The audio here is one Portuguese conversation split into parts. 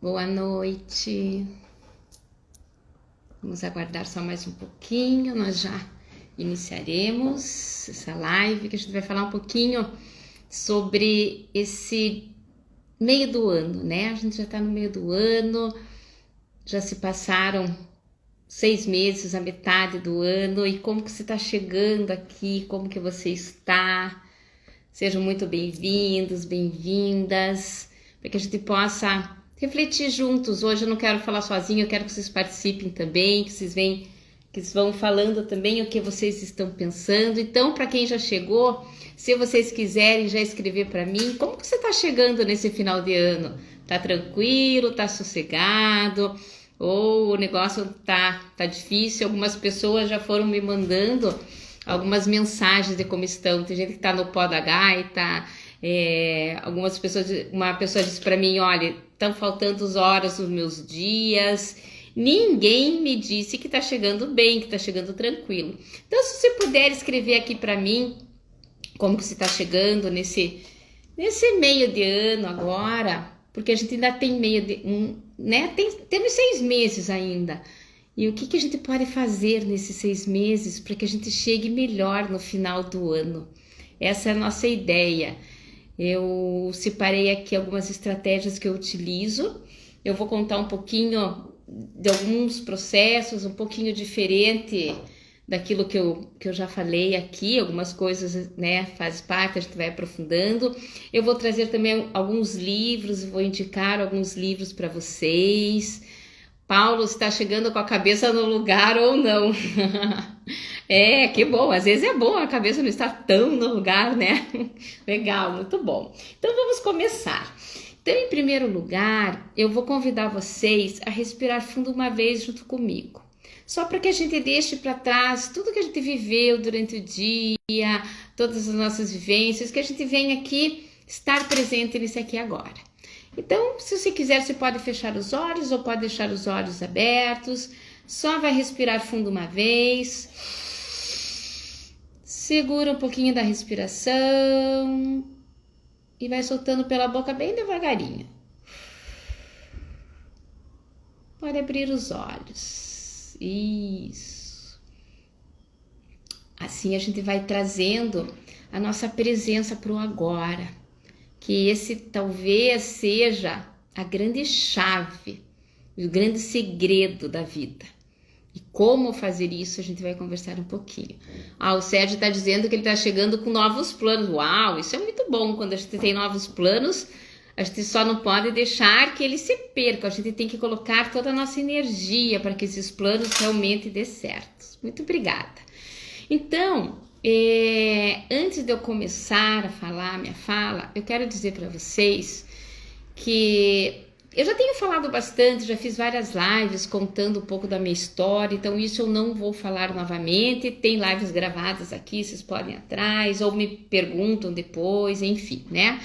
Boa noite. Vamos aguardar só mais um pouquinho, nós já iniciaremos essa live que a gente vai falar um pouquinho sobre esse meio do ano, né? A gente já tá no meio do ano, já se passaram 6 meses, a metade do ano, e como que você está chegando aqui, como que você está? Sejam muito bem-vindos, bem-vindas, para que a gente possa refletir juntos. Hoje eu não quero falar sozinha, eu quero que vocês participem também, que vocês vão falando também o que vocês estão pensando. Então, para quem já chegou, se vocês quiserem já escrever para mim, como que você está chegando nesse final de ano? Tá tranquilo, tá sossegado? Ou o negócio tá difícil? Algumas pessoas já foram me mandando algumas mensagens de como estão. Tem gente que tá no pó da gaita, algumas pessoas, uma pessoa disse para mim, olha, estão faltando horas nos meus dias. Ninguém me disse que tá chegando bem, que tá chegando tranquilo. Então, se você puder escrever aqui para mim como que você tá chegando nesse meio de ano agora, porque a gente ainda tem né? Temos 6 meses ainda. E o que a gente pode fazer nesses 6 meses para que a gente chegue melhor no final do ano? Essa é a nossa ideia. Eu separei aqui algumas estratégias que eu utilizo. Eu vou contar um pouquinho de alguns processos, um pouquinho diferente daquilo que eu já falei aqui. Algumas coisas, né, faz parte, a gente vai aprofundando. Eu vou trazer também alguns livros, vou indicar alguns livros para vocês. Paulo está chegando com a cabeça no lugar ou não? Que bom, às vezes é bom a cabeça não estar tão no lugar, né? Legal, muito bom. Então vamos começar. Então, em primeiro lugar, eu vou convidar vocês a respirar fundo uma vez junto comigo. Só para que a gente deixe para trás tudo que a gente viveu durante o dia, todas as nossas vivências, que a gente venha aqui estar presente nisso aqui agora. Então, se você quiser, você pode fechar os olhos ou pode deixar os olhos abertos. Só vai respirar fundo uma vez. Segura um pouquinho da respiração e vai soltando pela boca bem devagarinho. Pode abrir os olhos. Isso. Assim a gente vai trazendo a nossa presença para o agora. Que esse talvez seja a grande chave, o grande segredo da vida. E como fazer isso, a gente vai conversar um pouquinho. O Sérgio está dizendo que ele está chegando com novos planos. Uau, isso é muito bom. Quando a gente tem novos planos, a gente só não pode deixar que eles se percam. A gente tem que colocar toda a nossa energia para que esses planos realmente dê certo. Muito obrigada. Então, antes de eu começar a falar minha fala, eu quero dizer para vocês que eu já tenho falado bastante, já fiz várias lives contando um pouco da minha história, então isso eu não vou falar novamente. Tem lives gravadas aqui, vocês podem ir atrás ou me perguntam depois, enfim, né?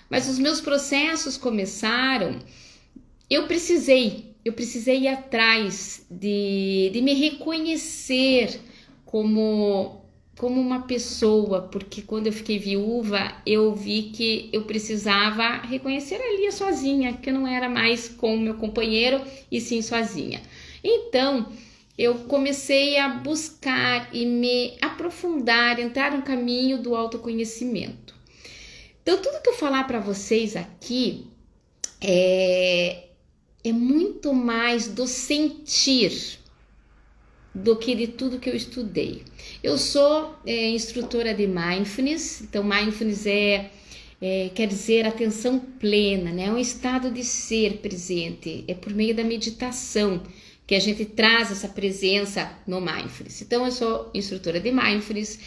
Mas os meus processos começaram, eu precisei ir atrás de me reconhecer como uma pessoa, porque quando eu fiquei viúva, eu vi que eu precisava reconhecer a Lia sozinha, que eu não era mais com o meu companheiro, e sim sozinha. Então, eu comecei a buscar e me aprofundar, entrar no caminho do autoconhecimento. Então, tudo que eu falar para vocês aqui é muito mais do sentir do que de tudo que eu estudei. Eu sou instrutora de Mindfulness, então Mindfulness quer dizer atenção plena, né? É um estado de ser presente, é por meio da meditação que a gente traz essa presença no Mindfulness. Então eu sou instrutora de Mindfulness,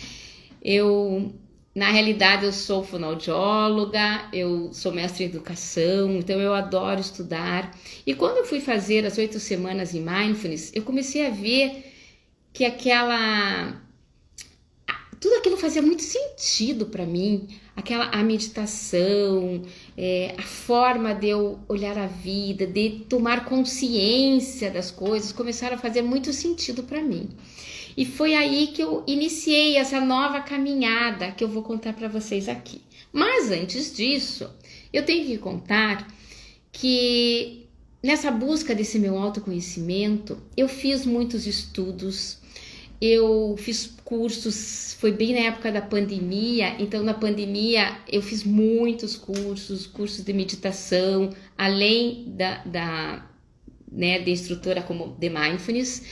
na realidade eu sou fonoaudióloga, eu sou mestre em educação, então eu adoro estudar. E quando eu fui fazer as 8 semanas em Mindfulness, eu comecei a ver que tudo aquilo fazia muito sentido para mim, a meditação, a forma de eu olhar a vida, de tomar consciência das coisas, começaram a fazer muito sentido para mim. E foi aí que eu iniciei essa nova caminhada que eu vou contar para vocês aqui. Mas antes disso, eu tenho que contar que nessa busca desse meu autoconhecimento, eu fiz muitos estudos, eu fiz cursos, foi bem na época da pandemia, então na pandemia eu fiz muitos cursos de meditação, além de instrutora como de Mindfulness,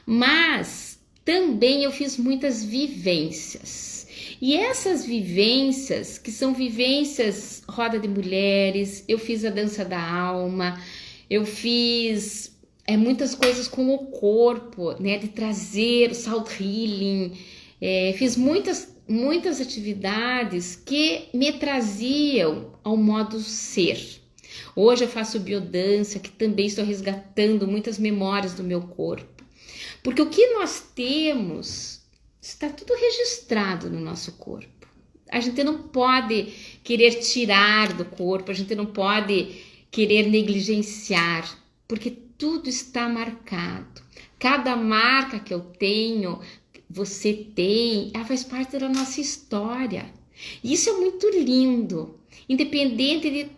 mas também eu fiz muitas vivências. E essas vivências, que são vivências roda de mulheres, eu fiz a dança da alma, eu fiz muitas coisas com o corpo, né, de trazer o salt healing, fiz muitas atividades que me traziam ao modo ser. Hoje eu faço biodança, que também estou resgatando muitas memórias do meu corpo, porque o que nós temos está tudo registrado no nosso corpo. A gente não pode querer tirar do corpo, a gente não pode querer negligenciar, porque tudo está marcado. Cada marca que eu tenho, você tem, ela faz parte da nossa história. E isso é muito lindo, independente de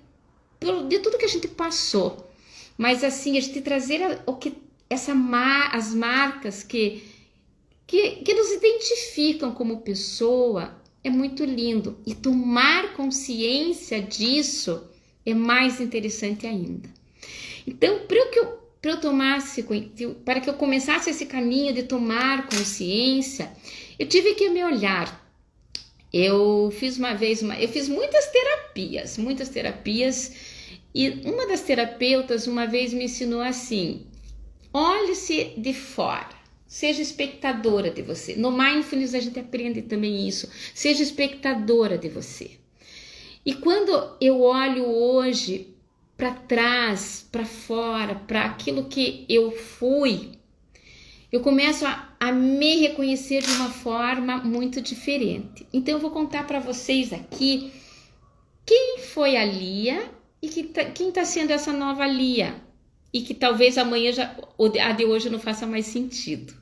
tudo que a gente passou. Mas assim, a gente trazer as marcas que nos identificam como pessoa é muito lindo. E tomar consciência disso é mais interessante ainda. Então, para que eu começasse esse caminho de tomar consciência, eu tive que me olhar. Eu fiz muitas terapias, e uma das terapeutas uma vez me ensinou assim: olhe-se de fora, seja espectadora de você. No Mindfulness a gente aprende também isso, seja espectadora de você. E quando eu olho hoje para trás, para fora, para aquilo que eu fui, eu começo a me reconhecer de uma forma muito diferente. Então eu vou contar para vocês aqui quem foi a Lia e quem está sendo essa nova Lia, e que talvez amanhã a de hoje não faça mais sentido.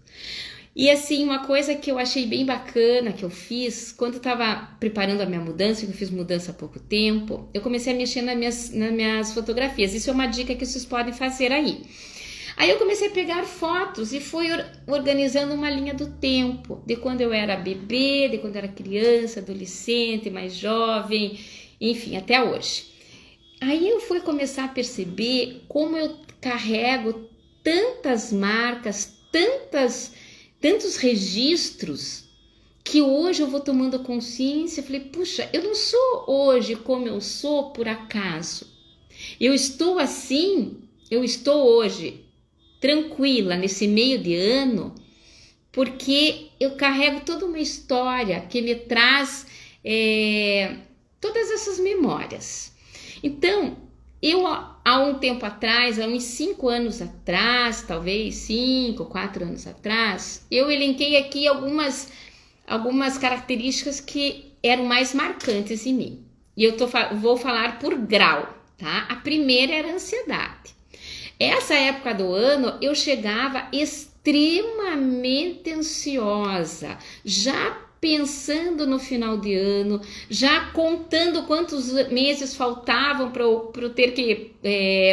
E assim, uma coisa que eu achei bem bacana que eu fiz, quando eu estava preparando a minha mudança, que eu fiz mudança há pouco tempo, eu comecei a mexer nas minhas fotografias. Isso é uma dica que vocês podem fazer aí. Aí eu comecei a pegar fotos e fui organizando uma linha do tempo, de quando eu era bebê, de quando eu era criança, adolescente, mais jovem, enfim, até hoje. Aí eu fui começar a perceber como eu carrego tantas marcas, tantos registros, que hoje eu vou tomando consciência. Falei, puxa, eu não sou hoje como eu sou por acaso. Eu estou assim, eu estou hoje tranquila nesse meio de ano, porque eu carrego toda uma história que me traz todas essas memórias. Então, eu há um tempo atrás, há uns 5 anos atrás, talvez 5, 4 anos atrás, eu elenquei aqui algumas características que eram mais marcantes em mim. E eu vou falar por grau, tá? A primeira era a ansiedade. Essa época do ano eu chegava extremamente ansiosa, já pensando no final de ano, já contando quantos meses faltavam para eu ter que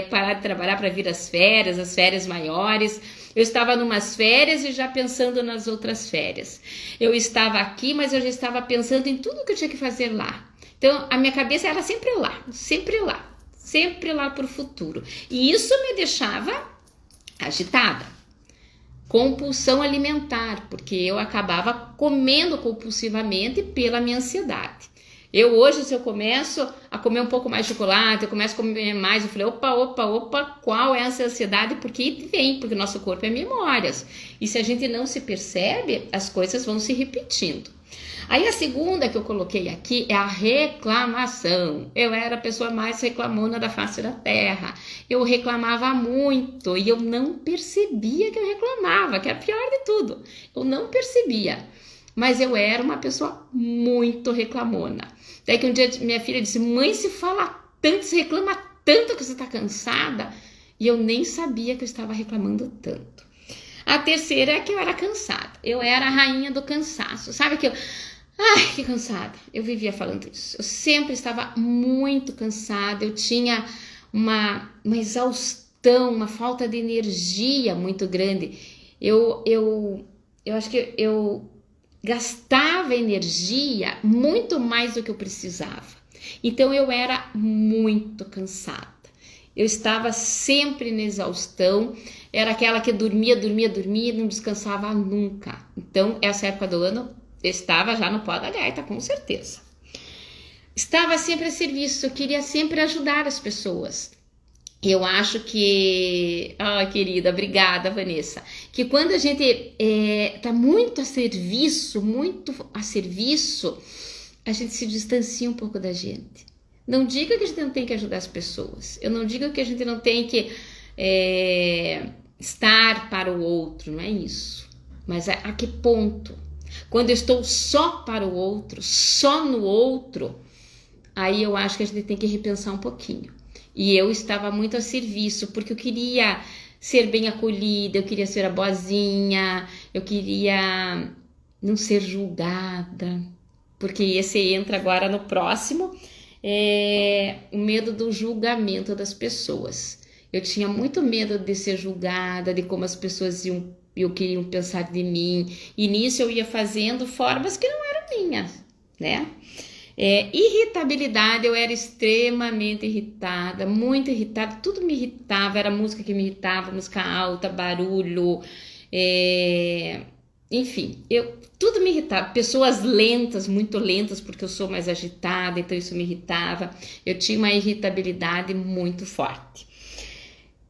parar de trabalhar para vir as férias maiores. Eu estava numas férias e já pensando nas outras férias. Eu estava aqui, mas eu já estava pensando em tudo que eu tinha que fazer lá. Então, a minha cabeça era sempre lá para o futuro. E isso me deixava agitada. Compulsão alimentar, porque eu acabava comendo compulsivamente pela minha ansiedade. Hoje, se eu começo a comer um pouco mais de chocolate, eu começo a comer mais, eu falei, opa, qual é essa ansiedade? Porque o nosso corpo é memórias. E se a gente não se percebe, as coisas vão se repetindo. Aí a segunda que eu coloquei aqui é a reclamação. Eu era a pessoa mais reclamona da face da terra. Eu reclamava muito e eu não percebia que eu reclamava, que é a pior de tudo. Eu não percebia, mas eu era uma pessoa muito reclamona. Daí que um dia minha filha disse, mãe, se fala tanto, se reclama tanto que você está cansada. E eu nem sabia que eu estava reclamando tanto. A terceira é que eu era cansada. Eu era a rainha do cansaço. Sabe que que cansada. Eu vivia falando isso. Eu sempre estava muito cansada. Eu tinha uma exaustão exaustão, uma falta de energia muito grande. Eu acho que eu gastava energia muito mais do que eu precisava. Então eu era muito cansada. Eu estava sempre na exaustão, era aquela que dormia e não descansava nunca. Então, essa época do ano, eu estava já no pó da gaita, com certeza. Estava sempre a serviço, eu queria sempre ajudar as pessoas. Eu acho que... querida, obrigada, Vanessa. Que quando a gente está muito a serviço, a gente se distancia um pouco da gente. Não diga que a gente não tem que ajudar as pessoas. Eu não digo que a gente não tem que estar para o outro, não é isso. Mas a que ponto? Quando eu estou só para o outro, só no outro, aí eu acho que a gente tem que repensar um pouquinho. E eu estava muito a serviço, porque eu queria ser bem acolhida, eu queria ser a boazinha, eu queria não ser julgada, porque esse entra agora no próximo, o medo do julgamento das pessoas. Eu tinha muito medo de ser julgada, de como as pessoas queriam pensar de mim, e nisso eu ia fazendo formas que não eram minhas, né? Irritabilidade, eu era extremamente irritada, muito irritada, tudo me irritava, era música que me irritava, música alta, barulho, enfim, tudo me irritava, pessoas lentas, muito lentas, porque eu sou mais agitada, então isso me irritava, eu tinha uma irritabilidade muito forte.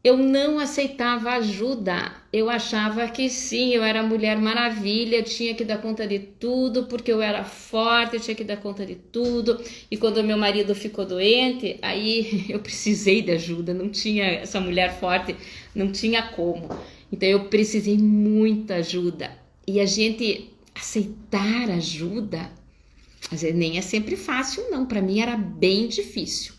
Eu não aceitava ajuda, eu achava que sim, eu era Mulher Maravilha, eu tinha que dar conta de tudo, porque eu era forte, eu tinha que dar conta de tudo, e quando meu marido ficou doente, aí eu precisei de ajuda, não tinha essa mulher forte, não tinha como, então eu precisei muita ajuda, e a gente aceitar ajuda, às vezes nem é sempre fácil não, para mim era bem difícil,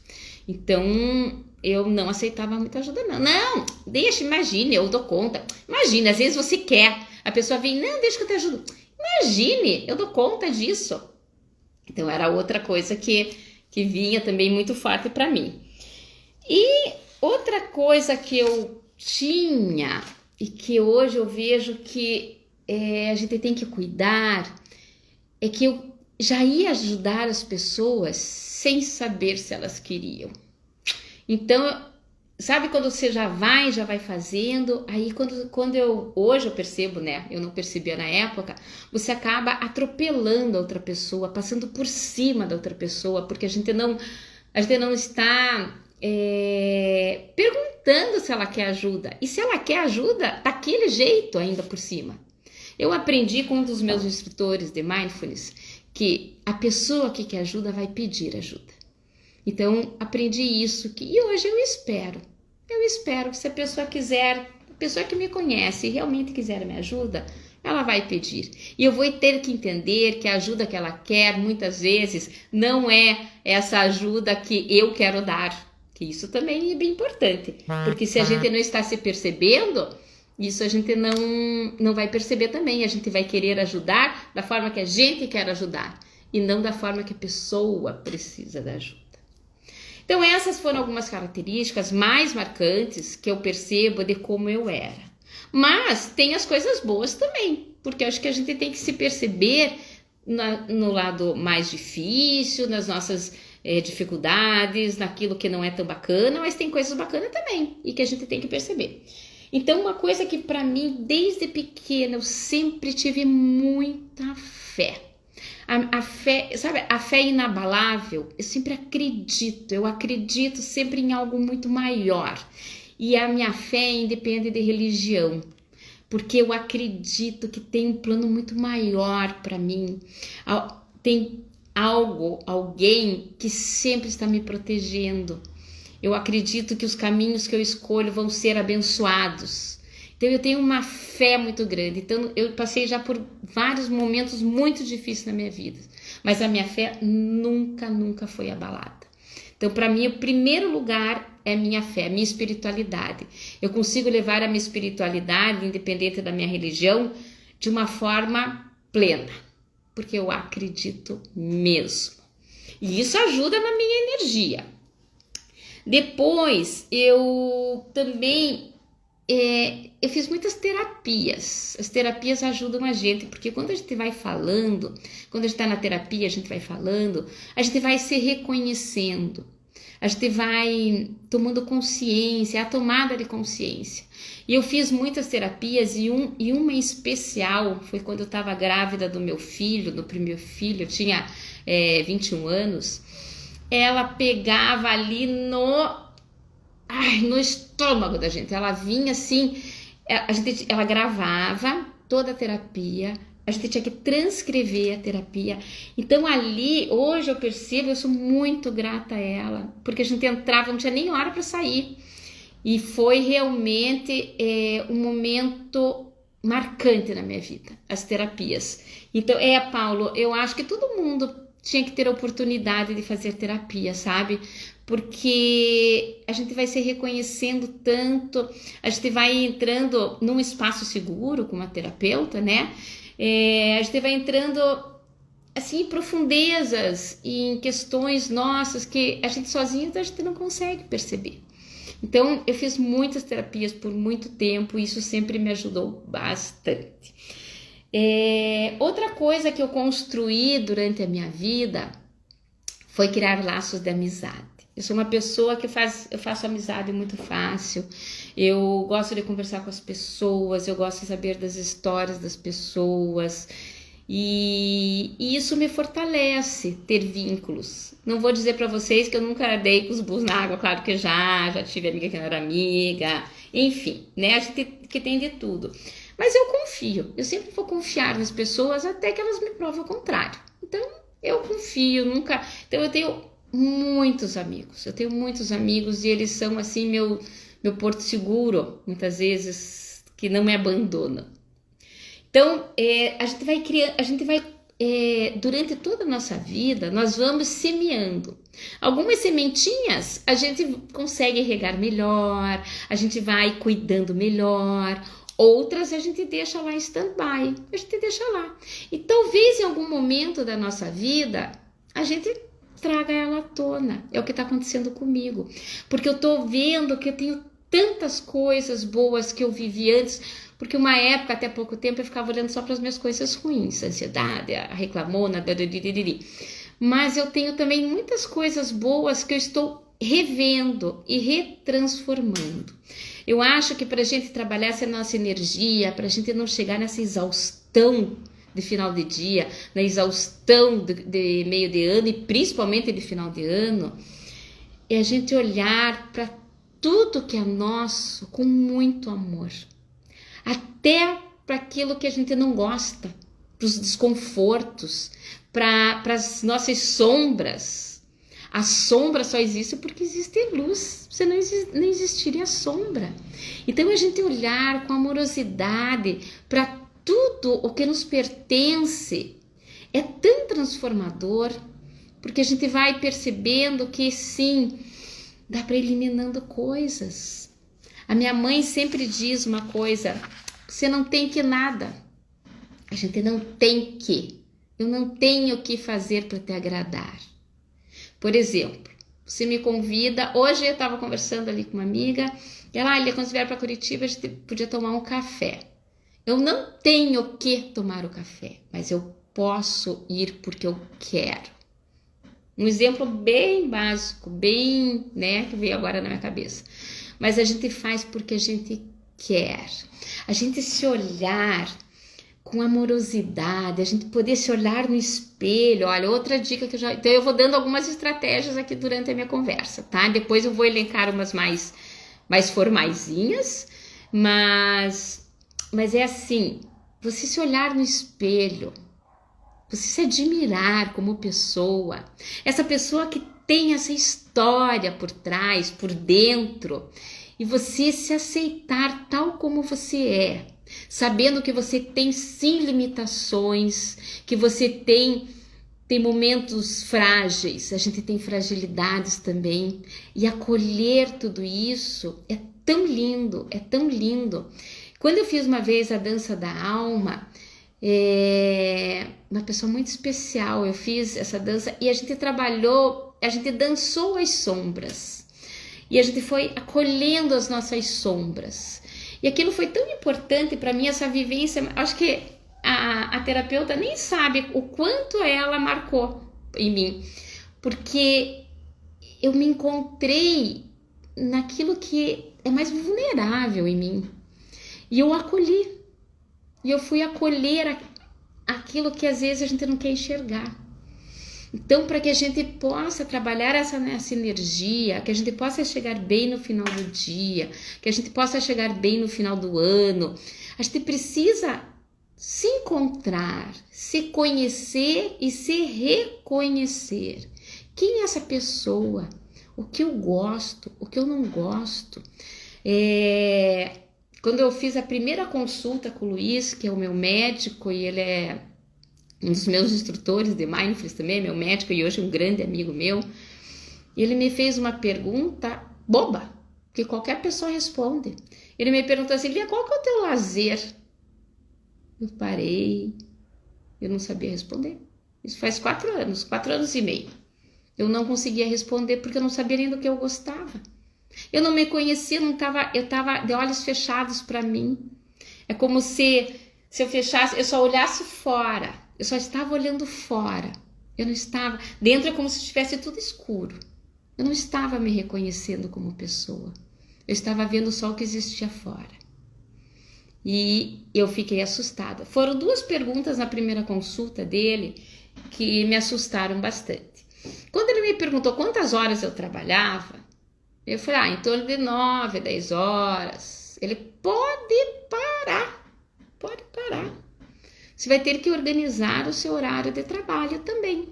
então... eu não aceitava muita ajuda, não. Não, deixa, imagine, eu dou conta. Imagine, às vezes você quer, a pessoa vem, não, deixa que eu te ajudo. Imagine, eu dou conta disso. Então, era outra coisa que vinha também muito forte para mim. E outra coisa que eu tinha, e que hoje eu vejo que a gente tem que cuidar, é que eu já ia ajudar as pessoas sem saber se elas queriam. Então, sabe quando você já vai fazendo, aí hoje eu percebo, né, eu não percebia na época, você acaba atropelando a outra pessoa, passando por cima da outra pessoa, porque a gente não está perguntando se ela quer ajuda, e se ela quer ajuda, daquele jeito ainda por cima. Eu aprendi com um dos meus instrutores de Mindfulness, que a pessoa que quer ajuda vai pedir ajuda. Então, aprendi isso, e hoje eu espero que se a pessoa quiser, a pessoa que me conhece e realmente quiser me ajuda, ela vai pedir. E eu vou ter que entender que a ajuda que ela quer, muitas vezes, não é essa ajuda que eu quero dar, que isso também é bem importante, porque se a gente não está se percebendo, isso a gente não vai perceber também, a gente vai querer ajudar da forma que a gente quer ajudar, e não da forma que a pessoa precisa da ajuda. Então essas foram algumas características mais marcantes que eu percebo de como eu era. Mas tem as coisas boas também, porque eu acho que a gente tem que se perceber no lado mais difícil, nas nossas dificuldades, naquilo que não é tão bacana, mas tem coisas bacanas também e que a gente tem que perceber. Então uma coisa que para mim desde pequena eu sempre tive muita fé. A fé, sabe, a fé inabalável, eu acredito sempre em algo muito maior. E a minha fé independe de religião, porque eu acredito que tem um plano muito maior para mim. Tem alguém que sempre está me protegendo. Eu acredito que os caminhos que eu escolho vão ser abençoados. Então eu tenho uma fé muito grande, então eu passei já por vários momentos muito difíceis na minha vida, mas a minha fé nunca foi abalada. Então para mim o primeiro lugar é a minha fé, a minha espiritualidade. Eu consigo levar a minha espiritualidade, independente da minha religião, de uma forma plena, porque eu acredito mesmo. E isso ajuda na minha energia. Depois, eu também eu fiz muitas terapias. As terapias ajudam a gente, porque quando a gente vai falando, quando a gente está na terapia, a gente vai falando, a gente vai se reconhecendo, a gente vai tomando consciência, a tomada de consciência. E eu fiz muitas terapias e uma em especial foi quando eu estava grávida do meu filho, do primeiro filho, eu tinha 21 anos. Ela pegava ali no estômago da gente, ela vinha assim, ela gravava toda a terapia, a gente tinha que transcrever a terapia. Então ali, hoje eu percebo, eu sou muito grata a ela, porque a gente entrava, não tinha nem hora para sair, e foi realmente um momento marcante na minha vida, as terapias. Então, Paulo, eu acho que todo mundo tinha que ter a oportunidade de fazer terapia, sabe? Porque a gente vai se reconhecendo tanto, a gente vai entrando num espaço seguro com uma terapeuta, né? A gente vai entrando assim em profundezas, em questões nossas que a gente sozinho a gente não consegue perceber. Então, eu fiz muitas terapias por muito tempo e isso sempre me ajudou bastante. Outra coisa que eu construí durante a minha vida foi criar laços de amizade. Eu sou uma pessoa que eu faço amizade muito fácil, eu gosto de conversar com as pessoas, eu gosto de saber das histórias das pessoas e isso me fortalece, ter vínculos. Não vou dizer para vocês que eu nunca dei com os burros na água, claro que já tive amiga que não era amiga, enfim, né? A gente que tem de tudo. Mas eu confio, eu sempre vou confiar nas pessoas até que elas me provem o contrário. Então, eu confio, nunca... Então, eu tenho muitos amigos e eles são, assim, meu porto seguro, muitas vezes, que não me abandonam. Então, a gente vai durante toda a nossa vida, nós vamos semeando. Algumas sementinhas a gente consegue regar melhor, a gente vai cuidando melhor. Outras a gente deixa lá em stand-by, a gente deixa lá. E talvez em algum momento da nossa vida, a gente traga ela à tona. É o que está acontecendo comigo. Porque eu estou vendo que eu tenho tantas coisas boas que eu vivi antes, porque uma época, até pouco tempo, eu ficava olhando só para as minhas coisas ruins, a ansiedade, a reclamona, mas eu tenho também muitas coisas boas que eu estou revendo e retransformando. Eu acho que para a gente trabalhar essa nossa energia, para a gente não chegar nessa exaustão de final de dia, na exaustão de meio de ano e principalmente de final de ano, é a gente olhar para tudo que é nosso com muito amor. Até para aquilo que a gente não gosta, para os desconfortos, para as nossas sombras. A sombra só existe porque existe luz, senão não existiria a sombra. Então a gente olhar com amorosidade para tudo o que nos pertence é tão transformador, porque a gente vai percebendo que sim, dá para ir eliminando coisas. A minha mãe sempre diz uma coisa: você não tem que nada. A gente não tem que. Eu não tenho o que fazer para te agradar. Por exemplo, você me convida. Hoje eu estava conversando ali com uma amiga. E ela, quando vier para Curitiba, a gente podia tomar um café. Eu não tenho que tomar o café, mas eu posso ir porque eu quero. Um exemplo bem básico, bem, né, que veio agora na minha cabeça. Mas a gente faz porque a gente quer. A gente se olhar com amorosidade, a gente poder se olhar no espelho. Olha, outra dica que eu já... Então eu vou dando algumas estratégias aqui durante a minha conversa, tá? Depois eu vou elencar umas mais formaisinhas, mas é assim, você se olhar no espelho, você se admirar como pessoa, essa pessoa que tem essa história por trás, por dentro, e você se aceitar tal como você é, sabendo que você tem sim limitações, que você tem momentos frágeis, a gente tem fragilidades também, e acolher tudo isso é tão lindo, é tão lindo. Quando eu fiz uma vez a dança da alma, uma pessoa muito especial, eu fiz essa dança e a gente dançou as sombras. E a gente foi acolhendo as nossas sombras. E aquilo foi tão importante para mim, essa vivência. Acho que a terapeuta nem sabe o quanto ela marcou em mim. Porque eu me encontrei naquilo que é mais vulnerável em mim. E eu acolhi. E eu fui acolher aquilo que às vezes a gente não quer enxergar. Então, para que a gente possa trabalhar essa energia, que a gente possa chegar bem no final do dia, que a gente possa chegar bem no final do ano, a gente precisa se encontrar, se conhecer e se reconhecer. Quem é essa pessoa? O que eu gosto? O que eu não gosto? Quando eu fiz a primeira consulta com o Luiz, que é o meu médico, e ele é um dos meus instrutores de Mindfulness também, meu médico e hoje um grande amigo meu, ele me fez uma pergunta boba, que qualquer pessoa responde. Ele me perguntou assim: Lia, qual que é o teu lazer? Eu parei, eu não sabia responder. Isso faz 4 anos e meio. Eu não conseguia responder porque eu não sabia nem do que eu gostava. Eu não me conhecia, eu estava de olhos fechados para mim. É como se eu fechasse, eu só olhasse fora. Eu só estava olhando fora. Eu não estava... Dentro é como se estivesse tudo escuro. Eu não estava me reconhecendo como pessoa. Eu estava vendo só o que existia fora. E eu fiquei assustada. Foram 2 perguntas na primeira consulta dele que me assustaram bastante. Quando ele me perguntou quantas horas eu trabalhava, eu falei, em torno de 9, 10 horas. Ele pode parar. Você vai ter que organizar o seu horário de trabalho também.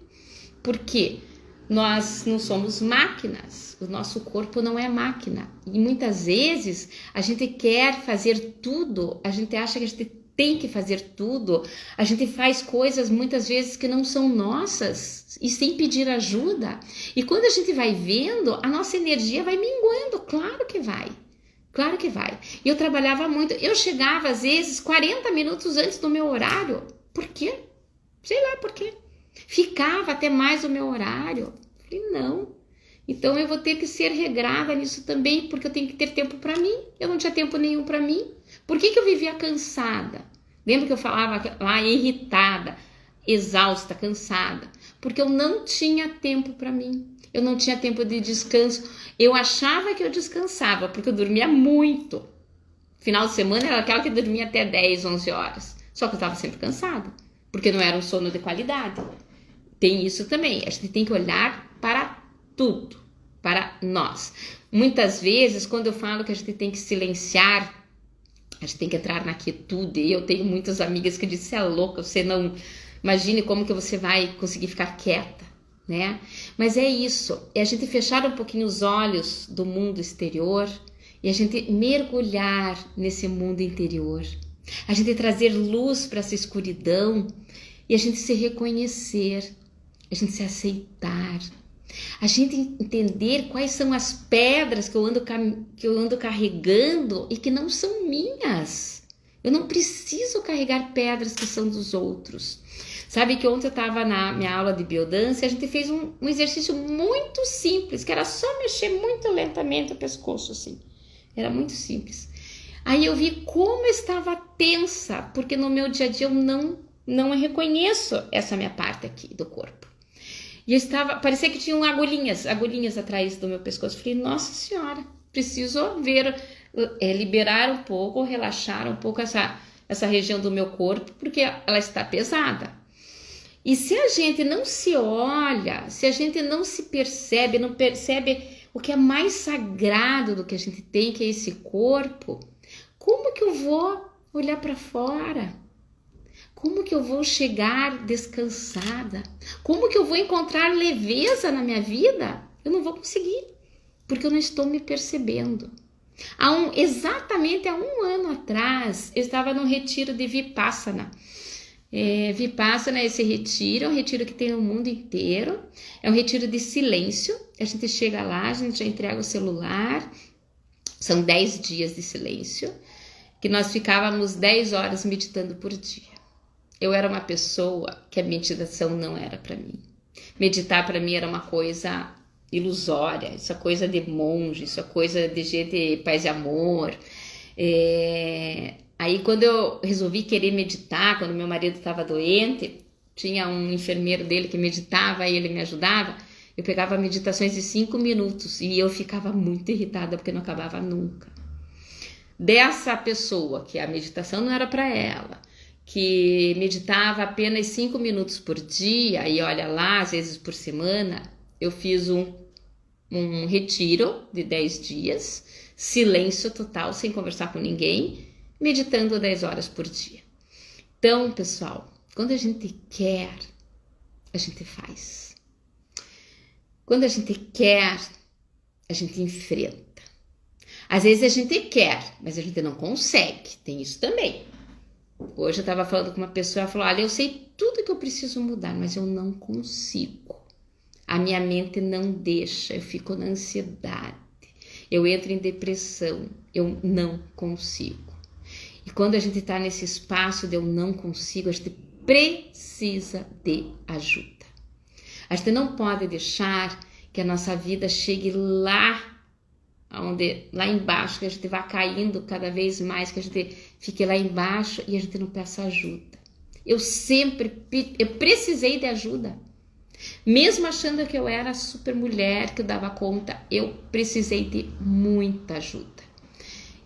Porque nós não somos máquinas. O nosso corpo não é máquina. E muitas vezes a gente quer fazer tudo. A gente acha que a gente tem que fazer tudo. A gente faz coisas muitas vezes que não são nossas e sem pedir ajuda. E quando a gente vai vendo, a nossa energia vai minguando. Claro que vai. Claro que vai. E eu trabalhava muito. Eu chegava, às vezes, 40 minutos antes do meu horário. Por quê? Sei lá por quê. Ficava até mais o meu horário. Falei, não. Então, eu vou ter que ser regrada nisso também, porque eu tenho que ter tempo para mim. Eu não tinha tempo nenhum para mim. Por que eu vivia cansada? Lembra que eu falava lá irritada, exausta, cansada? Porque eu não tinha tempo para mim. Eu não tinha tempo de descanso. Eu achava que eu descansava, porque eu dormia muito. Final de semana era aquela que dormia até 10, 11 horas. Só que eu estava sempre cansada, porque não era um sono de qualidade. Tem isso também. A gente tem que olhar para tudo, para nós. Muitas vezes, quando eu falo que a gente tem que silenciar, a gente tem que entrar na quietude. E eu tenho muitas amigas que dizem, você é louca, você não... Imagine como que você vai conseguir ficar quieta. Né? Mas é isso, é a gente fechar um pouquinho os olhos do mundo exterior e a gente mergulhar nesse mundo interior, a gente trazer luz para essa escuridão e a gente se reconhecer, a gente se aceitar, a gente entender quais são as pedras que eu ando carregando e que não são minhas. Eu não preciso carregar pedras que são dos outros. Sabe que ontem eu estava na minha aula de biodança e a gente fez um exercício muito simples, que era só mexer muito lentamente o pescoço, assim. Era muito simples. Aí eu vi como eu estava tensa, porque no meu dia a dia eu não reconheço essa minha parte aqui do corpo. E eu estava, parecia que tinham agulhinhas atrás do meu pescoço. Eu falei, nossa senhora, preciso ver, liberar um pouco, relaxar um pouco essa região do meu corpo, porque ela está pesada. E se a gente não se olha, se a gente não se percebe, não percebe o que é mais sagrado do que a gente tem, que é esse corpo, como que eu vou olhar para fora? Como que eu vou chegar descansada? Como que eu vou encontrar leveza na minha vida? Eu não vou conseguir, porque eu não estou me percebendo. Exatamente há 1 ano atrás, eu estava num retiro de Vipassana. Vipassana é esse retiro, é um retiro que tem no mundo inteiro, é um retiro de silêncio. A gente chega lá, a gente já entrega o celular, são 10 dias de silêncio, que nós ficávamos 10 horas meditando por dia. Eu era uma pessoa que a meditação não era para mim. Meditar para mim era uma coisa ilusória, isso é coisa de monge, isso é coisa de gente paz e amor. Aí quando eu resolvi querer meditar, quando meu marido estava doente, tinha um enfermeiro dele que meditava e ele me ajudava, eu pegava meditações de 5 minutos e eu ficava muito irritada porque não acabava nunca. Dessa pessoa que a meditação não era para ela, que meditava apenas 5 minutos por dia e olha lá, às vezes por semana, eu fiz um retiro de 10 dias, silêncio total, sem conversar com ninguém, meditando 10 horas por dia. Então, pessoal, quando a gente quer, a gente faz. Quando a gente quer, a gente enfrenta. Às vezes a gente quer, mas a gente não consegue. Tem isso também. Hoje eu estava falando com uma pessoa, ela falou, olha, eu sei tudo que eu preciso mudar, mas eu não consigo. A minha mente não deixa, eu fico na ansiedade. Eu entro em depressão, eu não consigo. E quando a gente está nesse espaço de eu não consigo, a gente precisa de ajuda. A gente não pode deixar que a nossa vida chegue lá embaixo, que a gente vá caindo cada vez mais, que a gente fique lá embaixo e a gente não peça ajuda. Eu precisei de ajuda. Mesmo achando que eu era a super mulher que dava conta, eu precisei de muita ajuda.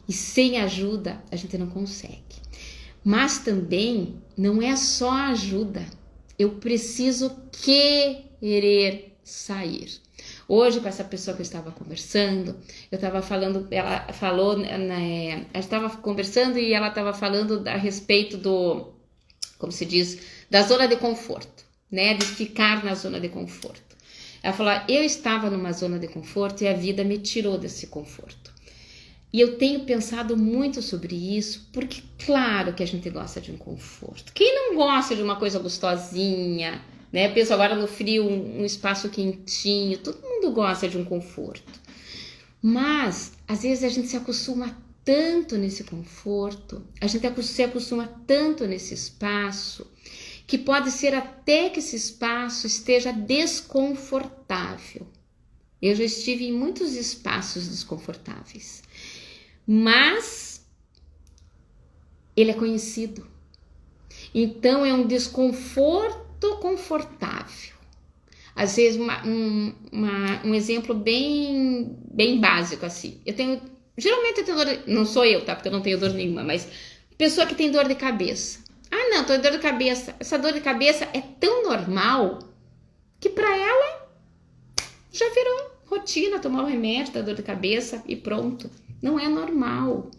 E sem ajuda a gente não consegue. Mas também não é só ajuda. Eu preciso querer sair. Hoje, com essa pessoa que eu estava conversando, eu estava falando, ela falou, né, a gente estava conversando e ela estava falando a respeito do, como se diz, da zona de conforto, né, de ficar na zona de conforto. Ela falou, eu estava numa zona de conforto e a vida me tirou desse conforto. E eu tenho pensado muito sobre isso, porque claro que a gente gosta de um conforto. Quem não gosta de uma coisa gostosinha, né? Penso agora no frio, um espaço quentinho, todo mundo gosta de um conforto. Mas, às vezes a gente se acostuma tanto nesse conforto, a gente se acostuma tanto nesse espaço, que pode ser até que esse espaço esteja desconfortável. Eu já estive em muitos espaços desconfortáveis, mas ele é conhecido. Então é um desconforto confortável. Às vezes um exemplo bem básico assim. Geralmente eu tenho dor, não sou eu, tá? Porque eu não tenho dor nenhuma, mas pessoa que tem dor de cabeça. Ah, não, tô com dor de cabeça. Essa dor de cabeça é tão normal que para ela já virou rotina, tomar um remédio da dor de cabeça e pronto. Não é normal.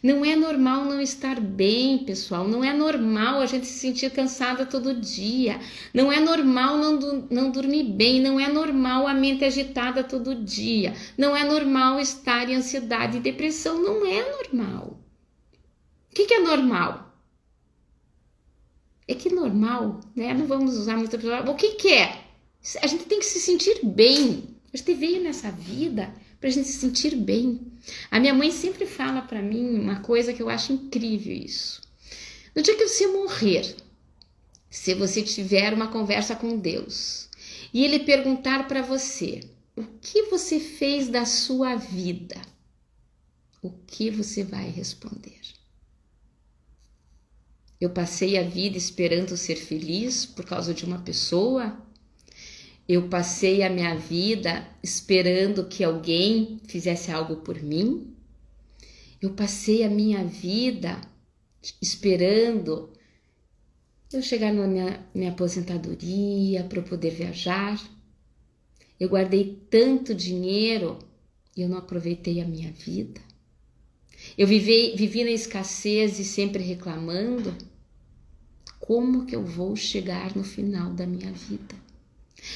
Não é normal não estar bem, pessoal. Não é normal a gente se sentir cansada todo dia. Não é normal não dormir bem. Não é normal a mente agitada todo dia. Não é normal estar em ansiedade e depressão. Não é normal. O que é normal? É que normal, né? Não vamos usar muita palavra. O que é? A gente tem que se sentir bem. A gente veio nessa vida para a gente se sentir bem. A minha mãe sempre fala para mim uma coisa que eu acho incrível isso. No dia que você morrer, se você tiver uma conversa com Deus e Ele perguntar para você o que você fez da sua vida, o que você vai responder? Eu passei a vida esperando ser feliz por causa de uma pessoa? Eu passei a minha vida esperando que alguém fizesse algo por mim? Eu passei a minha vida esperando eu chegar na minha aposentadoria para eu poder viajar? Eu guardei tanto dinheiro e eu não aproveitei a minha vida? Eu vivi na escassez e sempre reclamando? Como que eu vou chegar no final da minha vida?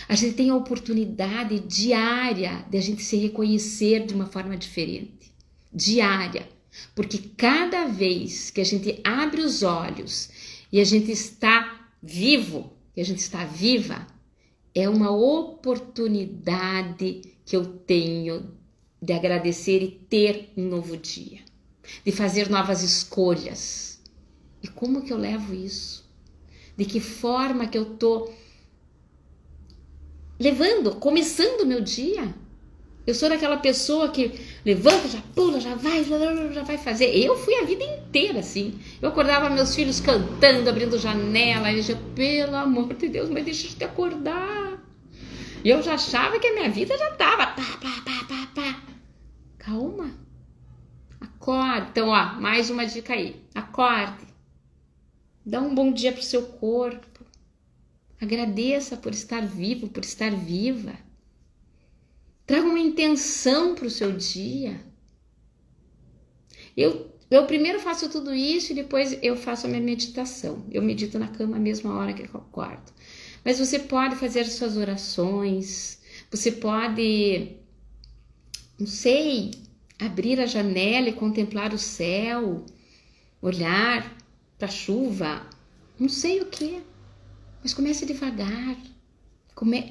A gente tem a oportunidade diária de a gente se reconhecer de uma forma diferente. Diária. Porque cada vez que a gente abre os olhos e a gente está vivo, que a gente está viva, é uma oportunidade que eu tenho de agradecer e ter um novo dia. De fazer novas escolhas. E como que eu levo isso? De que forma que eu tô começando o meu dia. Eu sou daquela pessoa que levanta, já pula, já vai fazer. Eu fui a vida inteira assim. Eu acordava meus filhos cantando, abrindo janela. Eles diziam, pelo amor de Deus, mas deixa eu te acordar. E eu já achava que a minha vida já tava. Pá. Calma. Acorde. Então, ó, mais uma dica aí. Acorde. Dá um bom dia pro seu corpo. Agradeça por estar vivo, por estar viva. Traga uma intenção para o seu dia. Eu primeiro faço tudo isso e depois eu faço a minha meditação. Eu medito na cama a mesma hora que eu acordo. Mas você pode fazer as suas orações. Você pode, não sei, abrir a janela e contemplar o céu. Olhar para a chuva. Não sei o que. Mas comece devagar.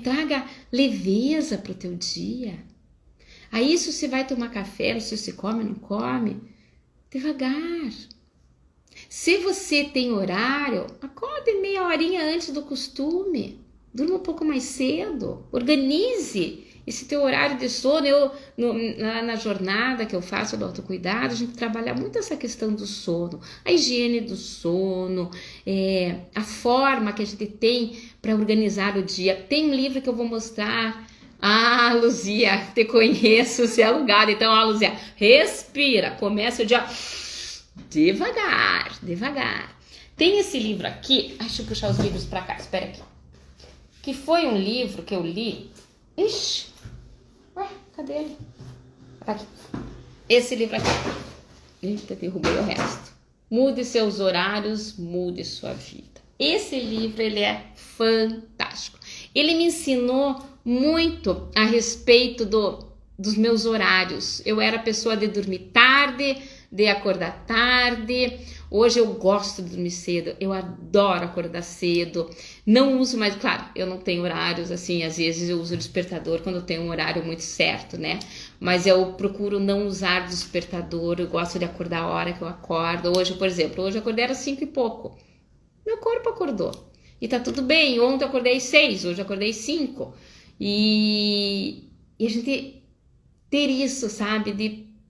Traga leveza para o teu dia. Aí se você vai tomar café, se você come ou não come, devagar. Se você tem horário, acorde meia horinha antes do costume. Durma um pouco mais cedo. Organize esse teu horário de sono. Na jornada que eu faço do autocuidado, a gente trabalha muito essa questão do sono, a higiene do sono, a forma que a gente tem para organizar o dia. Tem um livro que eu vou mostrar. Ah, Luzia, te conheço, você é alugada. Então, Luzia, respira, começa o dia devagar. Tem esse livro aqui, deixa eu puxar os livros para cá, espera aqui. Que foi um livro que eu li. Ixi, ué, cadê ele? Aqui. Esse livro aqui. Eita, derrubei o resto. Mude seus horários, mude sua vida. Esse livro, ele é fantástico. Ele me ensinou muito a respeito dos meus horários. Eu era pessoa de dormir tarde, de acordar tarde. Hoje eu gosto de dormir cedo, eu adoro acordar cedo. Não uso mais, claro, eu não tenho horários assim, às vezes eu uso o despertador quando eu tenho um horário muito certo, né? Mas eu procuro não usar despertador, eu gosto de acordar a hora que eu acordo. Hoje, por exemplo, hoje eu acordei às 5 e pouco. Meu corpo acordou. E tá tudo bem, ontem eu acordei 6, hoje eu acordei 5. E a gente ter isso, sabe?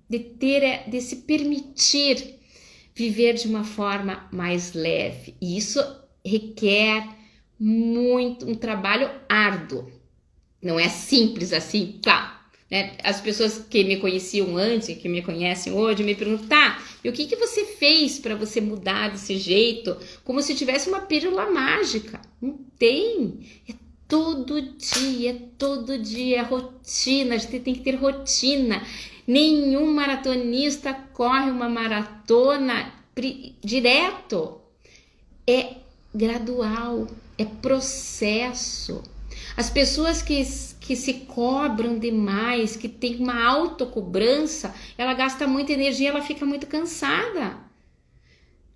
De se permitir viver de uma forma mais leve. E isso requer muito um trabalho árduo. Não é simples assim, tá? Né? As pessoas que me conheciam antes, que me conhecem hoje, me perguntam, tá, e o que você fez para você mudar desse jeito? Como se tivesse uma pílula mágica. Não tem. É todo dia, é rotina, a gente tem que ter rotina. Nenhum maratonista corre uma maratona direto. É gradual, é processo. As pessoas que se cobram demais, que tem uma autocobrança, ela gasta muita energia, ela fica muito cansada.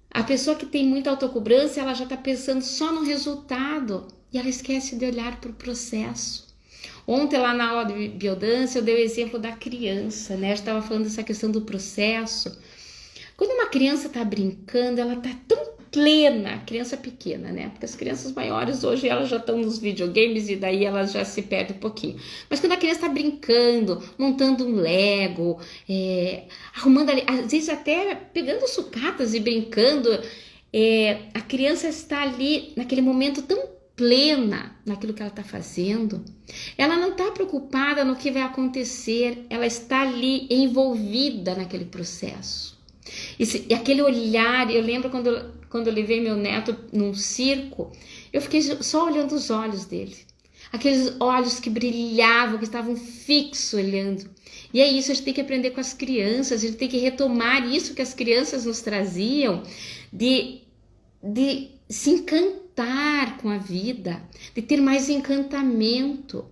A pessoa que tem muita autocobrança, ela já está pensando só no resultado e ela esquece de olhar para o processo. Ontem lá na aula de biodança eu dei o exemplo da criança, né? Eu estava falando dessa questão do processo. Quando uma criança está brincando, ela está tão plena, criança pequena, né? Porque as crianças maiores hoje elas já estão nos videogames e daí elas já se perdem um pouquinho. Mas quando a criança está brincando, montando um Lego, arrumando ali, às vezes até pegando sucatas e brincando, a criança está ali naquele momento tão plena naquilo que ela está fazendo, ela não está preocupada no que vai acontecer, ela está ali envolvida naquele processo. E aquele olhar, eu lembro quando eu levei meu neto num circo, eu fiquei só olhando os olhos dele, aqueles olhos que brilhavam, que estavam fixos olhando. E é isso, a gente tem que aprender com as crianças, a gente tem que retomar isso que as crianças nos traziam, de se encantar com a vida, de ter mais encantamento.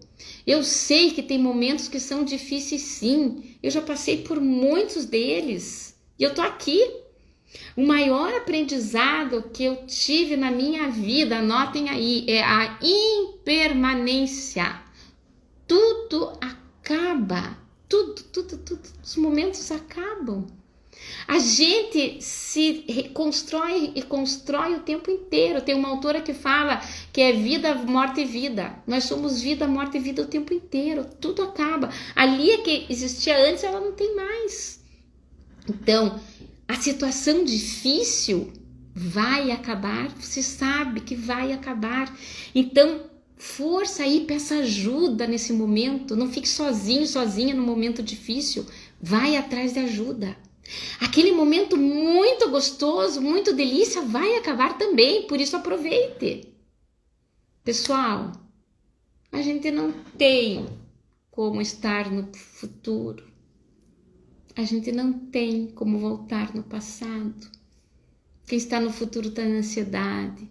Eu sei que tem momentos que são difíceis, sim. Eu já passei por muitos deles e eu tô aqui. O maior aprendizado que eu tive na minha vida, anotem aí, é a impermanência. Tudo acaba, tudo, os momentos acabam. A gente se reconstrói e constrói o tempo inteiro. Tem uma autora que fala que é vida, morte e vida. Nós somos vida, morte e vida o tempo inteiro. Tudo acaba. A Lia que existia antes, ela não tem mais. Então, a situação difícil vai acabar. Você sabe que vai acabar. Então, força aí, peça ajuda nesse momento. Não fique sozinho, sozinha no momento difícil. Vai atrás de ajuda. Aquele momento muito gostoso, muito delícia, vai acabar também, por isso aproveite. Pessoal, a gente não tem como estar no futuro. A gente não tem como voltar no passado. Quem está no futuro está na ansiedade.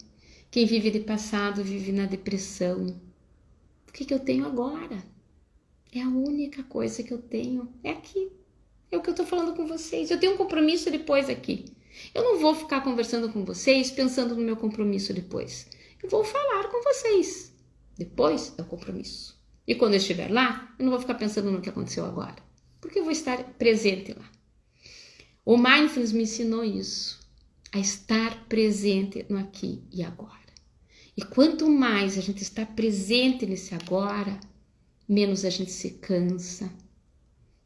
Quem vive de passado vive na depressão. O que eu tenho agora? É a única coisa que eu tenho, é aqui. É o que eu tô falando com vocês. Eu tenho um compromisso depois aqui. Eu não vou ficar conversando com vocês pensando no meu compromisso depois. Eu vou falar com vocês. Depois é o compromisso. E quando eu estiver lá, eu não vou ficar pensando no que aconteceu agora. Porque eu vou estar presente lá. O Mindfulness me ensinou isso. A estar presente no aqui e agora. E quanto mais a gente está presente nesse agora, menos a gente se cansa.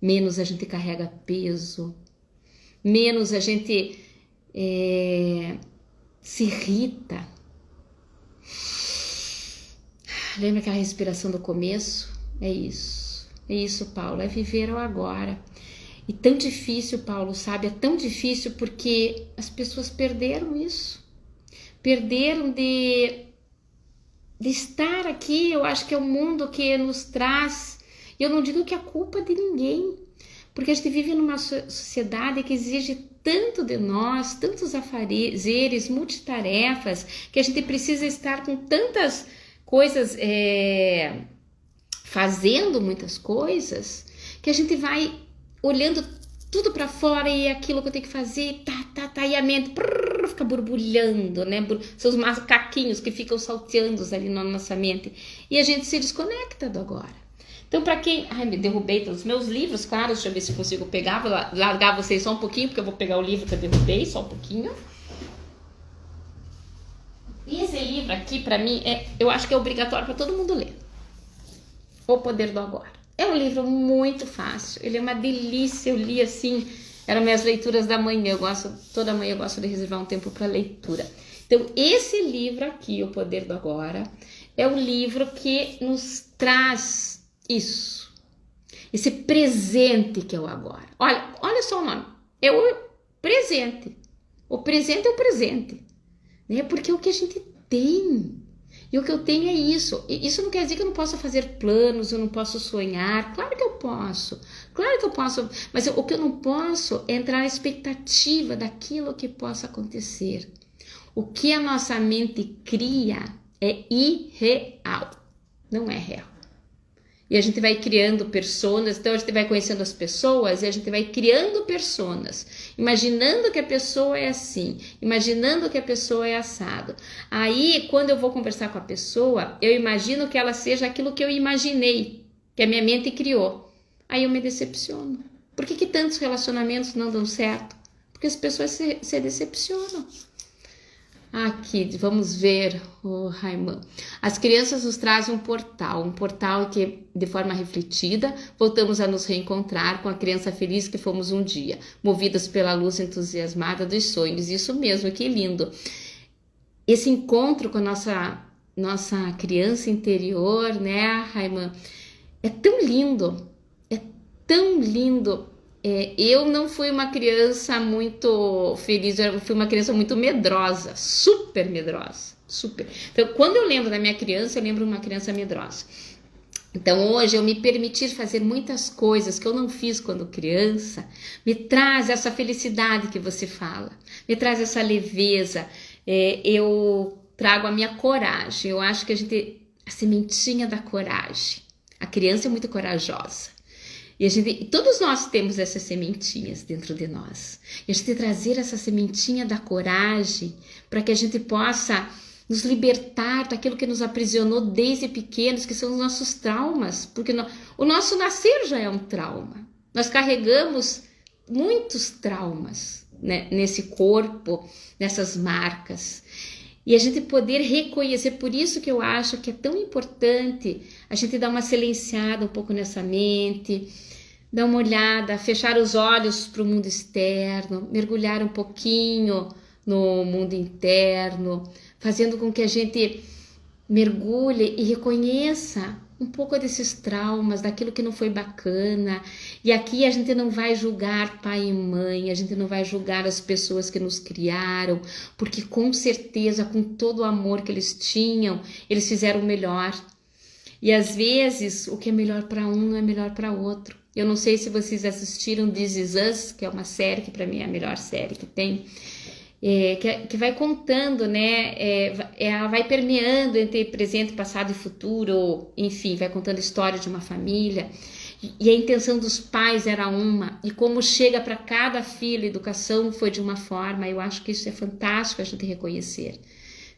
Menos a gente carrega peso, menos a gente se irrita. Lembra aquela respiração do começo? É isso, Paulo, é viver ao agora. E tão difícil, Paulo, sabe? É tão difícil porque as pessoas perderam isso. Perderam de estar aqui. Eu acho que é o mundo que nos traz. E eu não digo que é culpa de ninguém, porque a gente vive numa sociedade que exige tanto de nós, tantos afazeres, multitarefas, que a gente precisa estar com tantas coisas, fazendo muitas coisas, que a gente vai olhando tudo para fora e aquilo que eu tenho que fazer, e a mente fica borbulhando, né? São os macaquinhos que ficam salteando ali na nossa mente. E a gente se desconecta do agora. Então, para quem... Ai, me derrubei todos os meus livros, claro, deixa eu ver se consigo pegar. Vou largar vocês só um pouquinho, porque eu vou pegar o livro que eu derrubei, só um pouquinho. E esse livro aqui, para mim, eu acho que é obrigatório para todo mundo ler. O Poder do Agora. É um livro muito fácil, ele é uma delícia, eu li assim, eram minhas leituras da manhã, toda manhã eu gosto de reservar um tempo para leitura. Então, esse livro aqui, O Poder do Agora, é um livro que nos traz isso, esse presente que é o agora. Olha só o nome, é o presente. O presente é o presente, né? Porque é o que a gente tem. E o que eu tenho é isso. Isso não quer dizer que eu não possa fazer planos, eu não posso sonhar. Claro que eu posso. Mas o que eu não posso é entrar na expectativa daquilo que possa acontecer. O que a nossa mente cria é irreal, não é real. E a gente vai criando personas, então a gente vai conhecendo as pessoas e a gente vai criando personas, imaginando que a pessoa é assim, imaginando que a pessoa é assado. Aí, quando eu vou conversar com a pessoa, eu imagino que ela seja aquilo que eu imaginei, que a minha mente criou. Aí eu me decepciono. Por que tantos relacionamentos não dão certo? Porque as pessoas se decepcionam. Aqui, vamos ver o Raiman. As crianças nos trazem um portal que, de forma refletida, voltamos a nos reencontrar com a criança feliz que fomos um dia, movidas pela luz entusiasmada dos sonhos. Isso mesmo, que lindo. Esse encontro com a nossa criança interior, né, Raiman, é tão lindo, eu não fui uma criança muito feliz, eu fui uma criança muito medrosa, super medrosa, super. Então, quando eu lembro da minha criança, eu lembro de uma criança medrosa. Então, hoje, eu me permitir fazer muitas coisas que eu não fiz quando criança, me traz essa felicidade que você fala, me traz essa leveza, eu trago a minha coragem. Eu acho que a sementinha da coragem, a criança é muito corajosa. E todos nós temos essas sementinhas dentro de nós. E a gente trazer essa sementinha da coragem para que a gente possa nos libertar daquilo que nos aprisionou desde pequenos, que são os nossos traumas. Porque o nosso nascer já é um trauma. Nós carregamos muitos traumas, né, nesse corpo, nessas marcas. E a gente poder reconhecer, por isso que eu acho que é tão importante a gente dar uma silenciada um pouco nessa mente, dar uma olhada, fechar os olhos para o mundo externo, mergulhar um pouquinho no mundo interno, fazendo com que a gente mergulhe e reconheça um pouco desses traumas, daquilo que não foi bacana. E aqui a gente não vai julgar pai e mãe, a gente não vai julgar as pessoas que nos criaram, porque com certeza, com todo o amor que eles tinham, eles fizeram o melhor. E às vezes o que é melhor para um não é melhor para outro. Eu não sei se vocês assistiram This Is Us, que é uma série que para mim é a melhor série que tem. Que vai contando, né? Ela vai permeando entre presente, passado e futuro, enfim, vai contando a história de uma família. E a intenção dos pais era uma, e como chega para cada filho, a educação foi de uma forma. Eu acho que isso é fantástico a gente reconhecer.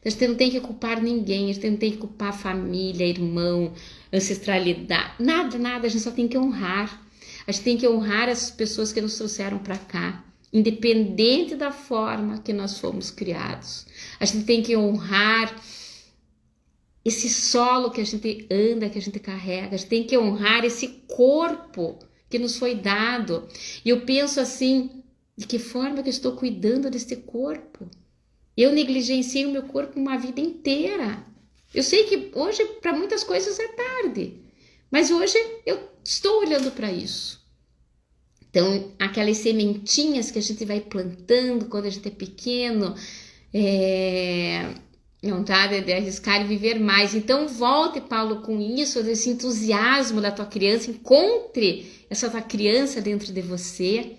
A gente não tem que culpar ninguém, a gente não tem que culpar a família, irmão, ancestralidade, nada, a gente só tem que honrar. A gente tem que honrar essas pessoas que nos trouxeram para cá, independente da forma que nós fomos criados. A gente tem que honrar esse solo que a gente anda, que a gente carrega. A gente tem que honrar esse corpo que nos foi dado. E eu penso assim, de que forma que eu estou cuidando desse corpo? Eu negligenciei o meu corpo uma vida inteira. Eu sei que hoje para muitas coisas é tarde, mas hoje eu estou olhando para isso. Então, aquelas sementinhas que a gente vai plantando quando a gente é pequeno, vontade de arriscar e viver mais. Então, volte, Paulo, com isso, desse entusiasmo da tua criança, encontre essa tua criança dentro de você.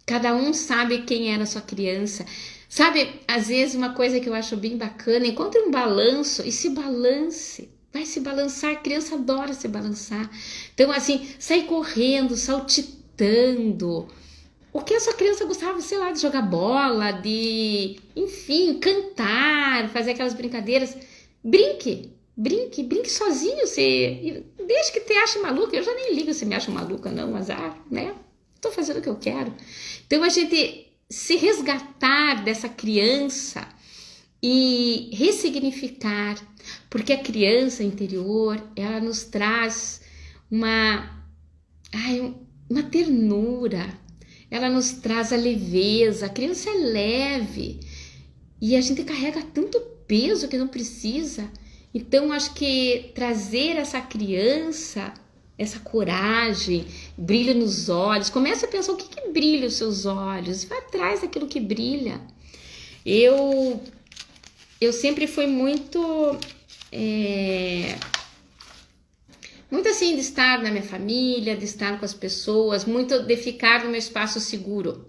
Cada um sabe quem era a sua criança. Sabe, às vezes uma coisa que eu acho bem bacana, encontre um balanço e se balance. Vai se balançar, a criança adora se balançar. Então, assim, sai correndo, saltitando. O que a sua criança gostava, sei lá, de jogar bola, de, enfim, cantar, fazer aquelas brincadeiras. Brinque sozinho. Desde que te ache maluca, eu já nem ligo se me acha maluca, não, azar, né? Tô fazendo o que eu quero. Então, a gente se resgatar dessa criança e ressignificar, porque a criança interior, ela nos traz uma ternura, ela nos traz a leveza. A criança é leve e a gente carrega tanto peso que não precisa. Então, acho que trazer essa criança, essa coragem, brilho nos olhos, começa a pensar o que brilha os seus olhos, vai atrás daquilo que brilha. Eu sempre fui muito assim de estar na minha família, de estar com as pessoas, muito de ficar no meu espaço seguro.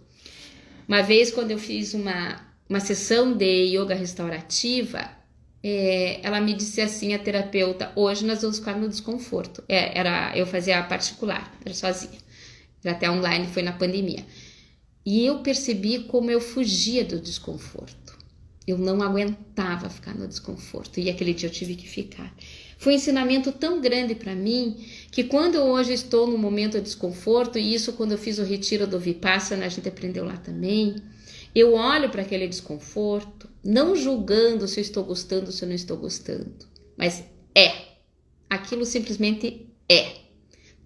Uma vez, quando eu fiz uma sessão de yoga restaurativa, ela me disse assim, a terapeuta: hoje nós vamos ficar no desconforto. Eu fazia particular, era sozinha, era até online, foi na pandemia. E eu percebi como eu fugia do desconforto. Eu não aguentava ficar no desconforto, e aquele dia eu tive que ficar. Foi um ensinamento tão grande para mim, que quando eu hoje estou no momento de desconforto, e isso quando eu fiz o retiro do Vipassana, a gente aprendeu lá também, eu olho para aquele desconforto, não julgando se eu estou gostando ou se eu não estou gostando, mas aquilo simplesmente é.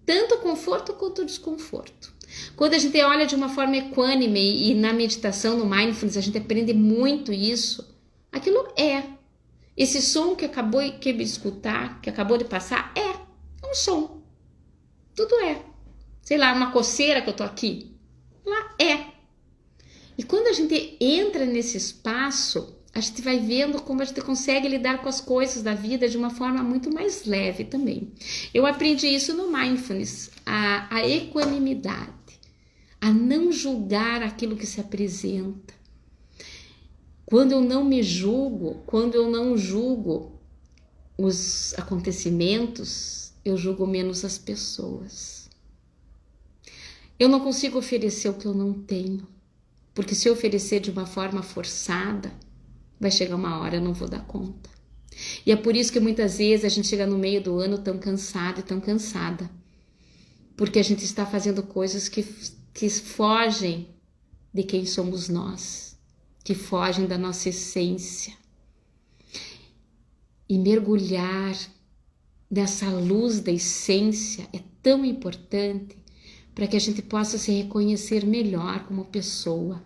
Tanto o conforto quanto o desconforto. Quando a gente olha de uma forma equânime, e na meditação, no mindfulness, a gente aprende muito isso, aquilo é. Esse som que acabou de escutar, que acabou de passar, é um som. Tudo é. Sei lá, uma coceira que eu tô aqui, lá é. E quando a gente entra nesse espaço, a gente vai vendo como a gente consegue lidar com as coisas da vida de uma forma muito mais leve também. Eu aprendi isso no mindfulness, a equanimidade, a não julgar aquilo que se apresenta. Quando eu não me julgo, quando eu não julgo os acontecimentos, eu julgo menos as pessoas. Eu não consigo oferecer o que eu não tenho, porque se eu oferecer de uma forma forçada, vai chegar uma hora eu não vou dar conta. E é por isso que muitas vezes a gente chega no meio do ano tão cansado e tão cansada, porque a gente está fazendo coisas que que fogem de quem somos nós, que fogem da nossa essência. E mergulhar nessa luz da essência é tão importante para que a gente possa se reconhecer melhor como pessoa,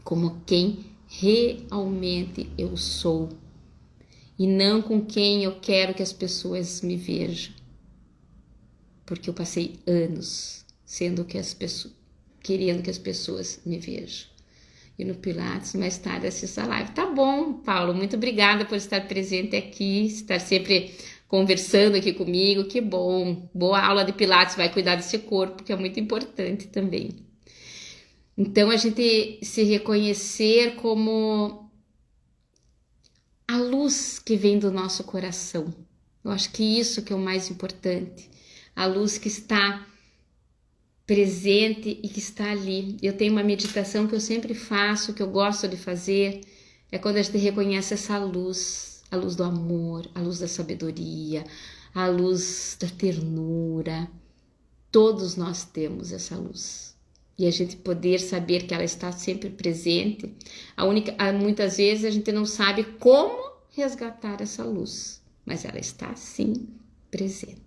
como quem realmente eu sou, e não com quem eu quero que as pessoas me vejam, porque eu passei anos sendo que as pessoas, querendo que as pessoas me vejam. E no Pilates, mais tarde, assista a live. Tá bom, Paulo, muito obrigada por estar presente aqui, estar sempre conversando aqui comigo, que bom. Boa aula de Pilates, vai cuidar desse corpo, que é muito importante também. Então, a gente se reconhecer como a luz que vem do nosso coração. Eu acho que isso que é o mais importante. A luz que está presente e que está ali. Eu tenho uma meditação que eu sempre faço, que eu gosto de fazer, é quando a gente reconhece essa luz, a luz do amor, a luz da sabedoria, a luz da ternura. Todos nós temos essa luz. E a gente poder saber que ela está sempre presente. Muitas vezes a gente não sabe como resgatar essa luz, mas ela está sim presente.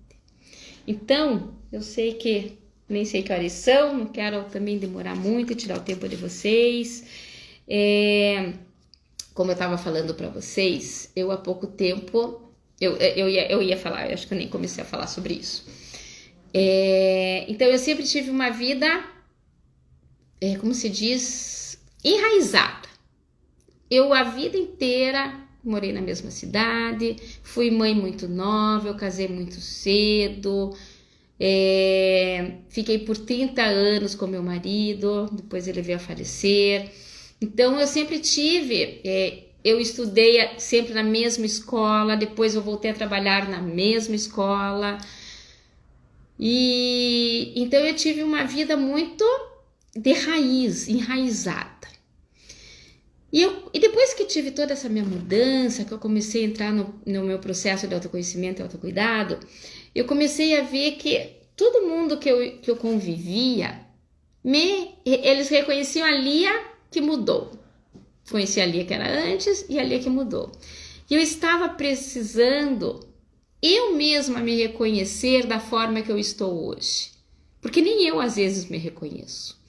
Então, eu sei que nem sei que horas são, não quero também demorar muito e tirar o tempo de vocês. Como eu estava falando para vocês, eu há pouco tempo, eu ia falar, eu acho que eu nem comecei a falar sobre isso. Então, eu sempre tive uma vida, como se diz, enraizada. Eu a vida inteira morei na mesma cidade, fui mãe muito nova, eu casei muito cedo, fiquei por 30 anos com meu marido, depois ele veio a falecer. Então eu sempre tive, eu estudei sempre na mesma escola, depois eu voltei a trabalhar na mesma escola, e então eu tive uma vida muito de raiz, enraizada. E depois que tive toda essa minha mudança, que eu comecei a entrar no meu processo de autoconhecimento e autocuidado, eu comecei a ver que todo mundo que eu convivia, eles reconheciam a Lia que mudou. Conhecia a Lia que era antes e a Lia que mudou. E eu estava precisando, eu mesma, me reconhecer da forma que eu estou hoje. Porque nem eu, às vezes, me reconheço.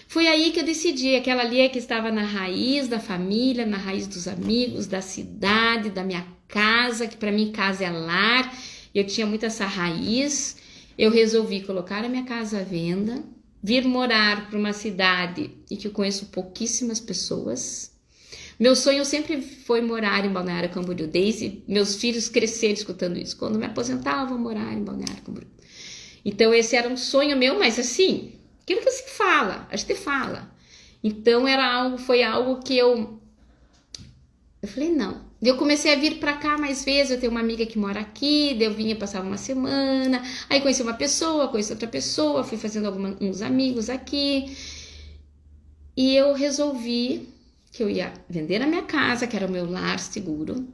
Foi aí que eu decidi, aquela Lia que estava na raiz da família, na raiz dos amigos, da cidade, da minha casa, que para mim casa é lar, eu tinha muito essa raiz. Eu resolvi colocar a minha casa à venda, vir morar para uma cidade em que eu conheço pouquíssimas pessoas. Meu sonho sempre foi morar em Balneário Camboriú, desde meus filhos crescerem escutando isso. Quando me aposentar, eu vou morar em Balneário Camboriú. Então esse era um sonho meu, mas assim, aquilo que se fala, a gente fala. Então foi algo que eu falei, não. Eu comecei a vir para cá mais vezes, eu tenho uma amiga que mora aqui, daí eu vinha, passava uma semana, aí conheci uma pessoa, conheci outra pessoa, fui fazendo uns amigos aqui, e eu resolvi que eu ia vender a minha casa, que era o meu lar seguro,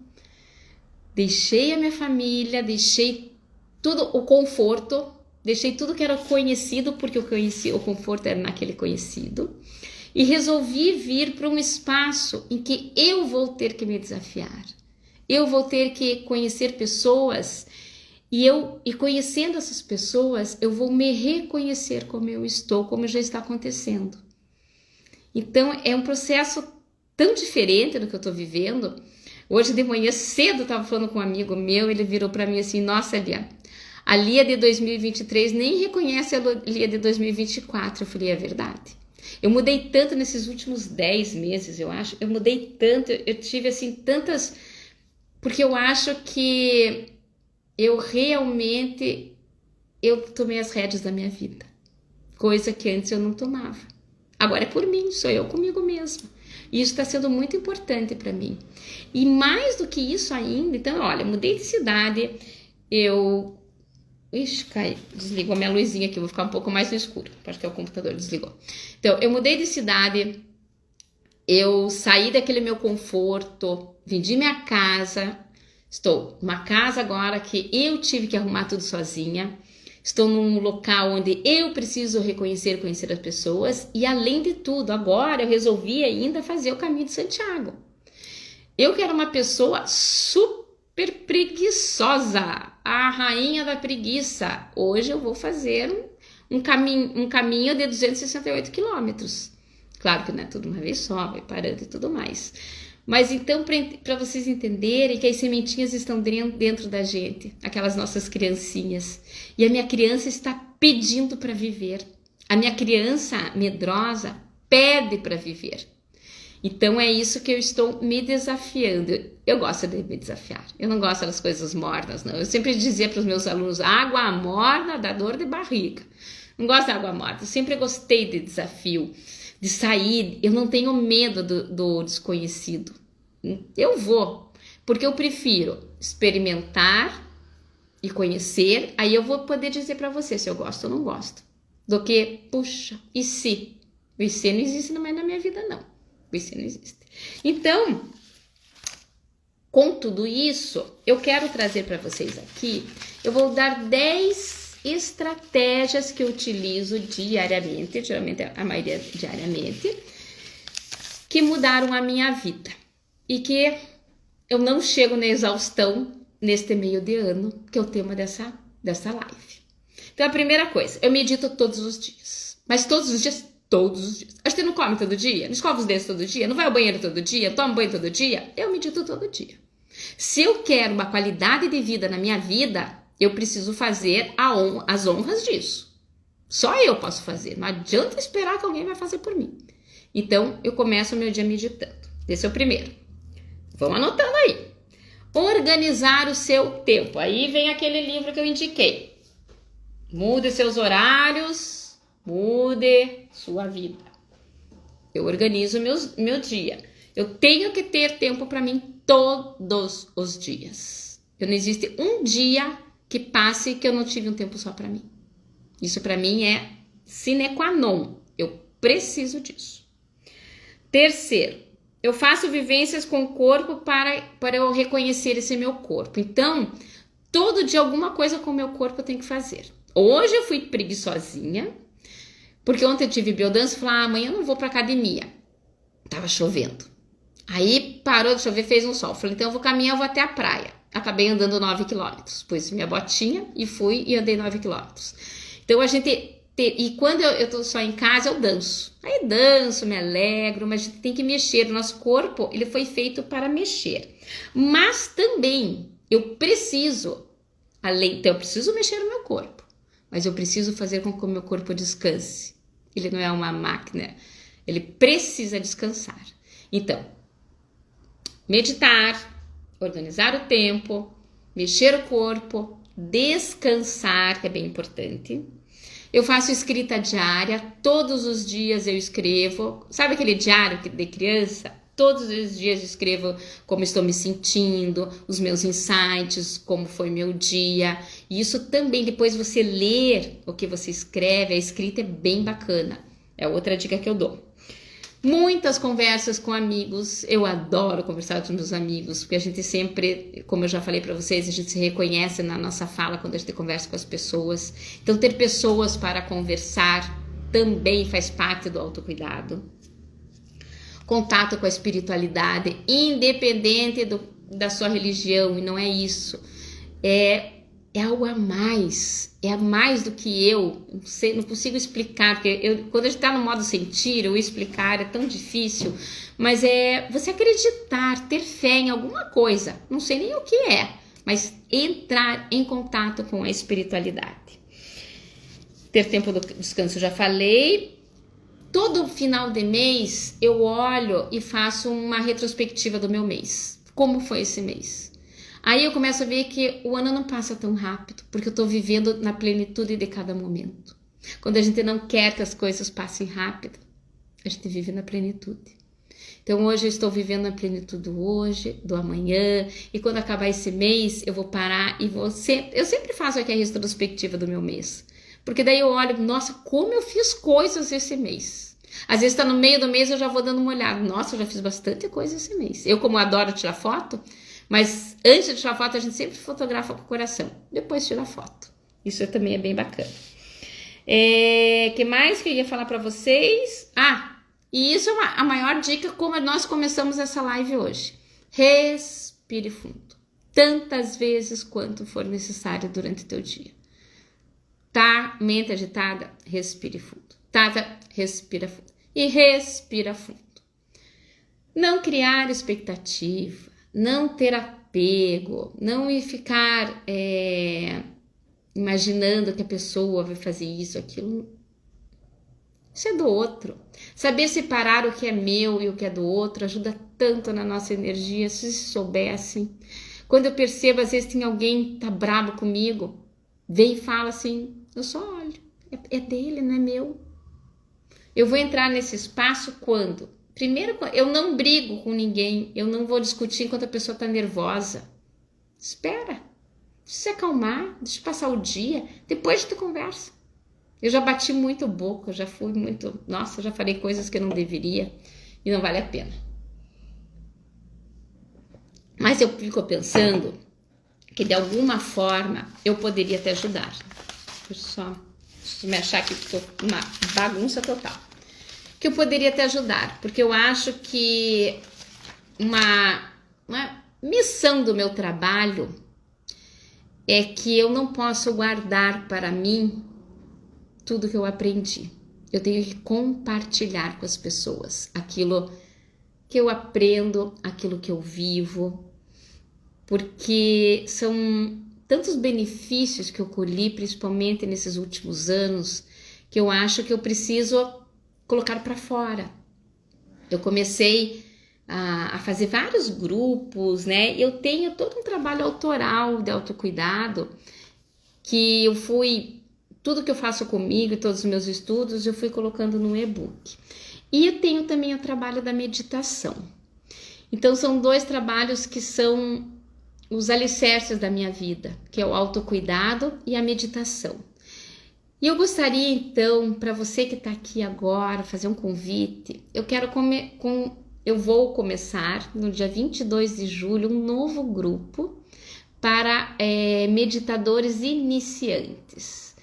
deixei a minha família, deixei tudo, o conforto, deixei tudo que era conhecido, porque eu conheci, o conforto era naquele conhecido, e resolvi vir para um espaço em que eu vou ter que me desafiar. Eu vou ter que conhecer pessoas e conhecendo essas pessoas, eu vou me reconhecer como eu estou, como já está acontecendo. Então, é um processo tão diferente do que eu estou vivendo. Hoje de manhã cedo eu estava falando com um amigo meu, ele virou para mim assim, nossa, Lia, a Lia de 2023 nem reconhece a Lia de 2024. Eu falei, é verdade. Eu mudei tanto nesses últimos 10 meses, eu acho. Eu mudei tanto, eu tive assim tantas... Porque eu acho que eu tomei as rédeas da minha vida. Coisa que antes eu não tomava. Agora é por mim, sou eu comigo mesma. E isso está sendo muito importante para mim. E mais do que isso ainda, então, olha, mudei de cidade, Ixi, desligou a minha luzinha aqui, vou ficar um pouco mais no escuro. Acho que é o computador, desligou. Então, eu mudei de cidade, eu saí daquele meu conforto, vendi minha casa, estou numa casa agora que eu tive que arrumar tudo sozinha. Estou num local onde eu preciso reconhecer, conhecer as pessoas. E além de tudo, agora eu resolvi ainda fazer o caminho de Santiago. Eu que era uma pessoa super preguiçosa, a rainha da preguiça. Hoje eu vou fazer um caminho de 268 quilômetros. Claro que não é tudo uma vez só, vai parando e tudo mais. Mas então, para vocês entenderem que as sementinhas estão dentro da gente, aquelas nossas criancinhas. E a minha criança está pedindo para viver. A minha criança medrosa pede para viver. Então é isso que eu estou me desafiando. Eu gosto de me desafiar. Eu não gosto das coisas mornas, não. Eu sempre dizia para os menos alunos, água morna dá dor de barriga. Não gosto de água morna. Eu sempre gostei de desafio, de sair. Eu não tenho medo do desconhecido. Eu vou, porque eu prefiro experimentar e conhecer. Aí eu vou poder dizer para você se eu gosto ou não gosto. Do que, puxa, e se? O e se não existe mais na minha vida, não. Isso não existe. Então, com tudo isso, eu quero trazer para vocês aqui, eu vou dar 10 estratégias que eu utilizo diariamente, geralmente a maioria diariamente, que mudaram a minha vida e que eu não chego na exaustão neste meio de ano, que é o tema dessa live. Então, a primeira coisa, eu medito todos os dias, mas todos os dias. Todos os dias. Acho que não come todo dia, não escova os dedos todo dia, não vai ao banheiro todo dia, toma banho todo dia. Eu medito todo dia. Se eu quero uma qualidade de vida na minha vida, eu preciso fazer as honras disso. Só eu posso fazer. Não adianta esperar que alguém vai fazer por mim. Então, eu começo o meu dia meditando. Esse é o primeiro. Vão anotando aí. Organizar o seu tempo. Aí vem aquele livro que eu indiquei. Mude seus horários. Mude sua vida. Eu organizo meu dia. Eu tenho que ter tempo para mim todos os dias. Não existe um dia que passe que eu não tive um tempo só para mim. Isso para mim é sine qua non. Eu preciso disso. Terceiro, eu faço vivências com o corpo para eu reconhecer esse meu corpo. Então, todo dia alguma coisa com o meu corpo eu tenho que fazer. Hoje eu fui preguiçosinha. Porque ontem eu tive biodança e falei, amanhã eu não vou pra academia. Tava chovendo. Aí parou de chover, fez um sol. Falei, então eu vou caminhar, eu vou até a praia. Acabei andando 9 quilômetros. Pus minha botinha e fui e andei 9 quilômetros. Então a gente... E quando eu tô só em casa, eu danço. Aí danço, me alegro, mas a gente tem que mexer. O nosso corpo, ele foi feito para mexer. Mas também eu preciso, então eu preciso mexer no meu corpo. Mas eu preciso fazer com que o meu corpo descanse. Ele não é uma máquina, ele precisa descansar. Então, meditar, organizar o tempo, mexer o corpo, descansar, que é bem importante. Eu faço escrita diária, todos os dias eu escrevo. Sabe aquele diário de criança? Todos os dias eu escrevo como estou me sentindo, os meus insights, como foi meu dia. E isso também, depois você ler o que você escreve, a escrita é bem bacana. É outra dica que eu dou. Muitas conversas com amigos. Eu adoro conversar com meus amigos, porque a gente sempre, como eu já falei para vocês, a gente se reconhece na nossa fala quando a gente conversa com as pessoas. Então, ter pessoas para conversar também faz parte do autocuidado. Contato com a espiritualidade, independente da sua religião, e não é isso. É algo a mais, é a mais do que eu, não consigo explicar, porque quando a gente está no modo sentir, ou explicar é tão difícil, mas é você acreditar, ter fé em alguma coisa, não sei nem o que é, mas entrar em contato com a espiritualidade. Ter tempo do descanso, já falei. Todo final de mês eu olho e faço uma retrospectiva do meu mês, como foi esse mês. Aí eu começo a ver que o ano não passa tão rápido, porque eu estou vivendo na plenitude de cada momento. Quando a gente não quer que as coisas passem rápido, a gente vive na plenitude. Então hoje eu estou vivendo na plenitude do hoje, do amanhã, e quando acabar esse mês eu vou parar e eu sempre faço aqui a retrospectiva do meu mês. Porque daí eu olho, nossa, como eu fiz coisas esse mês. Às vezes está no meio do mês eu já vou dando uma olhada. Nossa, eu já fiz bastante coisa esse mês. Eu, como adoro tirar foto, mas antes de tirar foto, a gente sempre fotografa com o coração. Depois tira foto. Isso também é bem bacana. Que mais que eu ia falar para vocês? E isso é a maior dica como nós começamos essa live hoje. Respire fundo. Tantas vezes quanto for necessário durante o teu dia. Tá mente agitada? Respire fundo. Respira fundo. E respira fundo. Não criar expectativa, não ter apego, não ficar imaginando que a pessoa vai fazer isso, aquilo. Isso é do outro. Saber separar o que é meu e o que é do outro ajuda tanto na nossa energia, se soubessem. Quando eu percebo, às vezes tem alguém que tá bravo comigo, vem e fala assim, eu só olho, é dele, não é meu. Eu vou entrar nesse espaço quando? Primeiro, eu não brigo com ninguém, eu não vou discutir enquanto a pessoa tá nervosa. Espera, deixa se acalmar, deixa passar o dia, depois tu conversa. Eu já bati muito boca, já fui muito... Nossa, já falei coisas que eu não deveria e não vale a pena. Mas eu fico pensando que de alguma forma eu poderia te ajudar. Deixa eu me achar aqui que tô uma bagunça total. Que eu poderia te ajudar, porque eu acho que uma missão do meu trabalho é que eu não posso guardar para mim tudo que eu aprendi. Eu tenho que compartilhar com as pessoas aquilo que eu aprendo, aquilo que eu vivo, porque são tantos benefícios que eu colhi, principalmente nesses últimos anos, que eu acho que eu preciso colocar para fora. Eu comecei a fazer vários grupos, né? Eu tenho todo um trabalho autoral de autocuidado, que eu fui, tudo que eu faço comigo, todos os meus estudos, eu fui colocando no e-book. E eu tenho também o trabalho da meditação. Então são dois trabalhos que são os alicerces da minha vida, que é o autocuidado e a meditação. E eu gostaria então, para você que está aqui agora, fazer um convite. Eu vou começar no dia 22 de julho um novo grupo para meditadores iniciantes.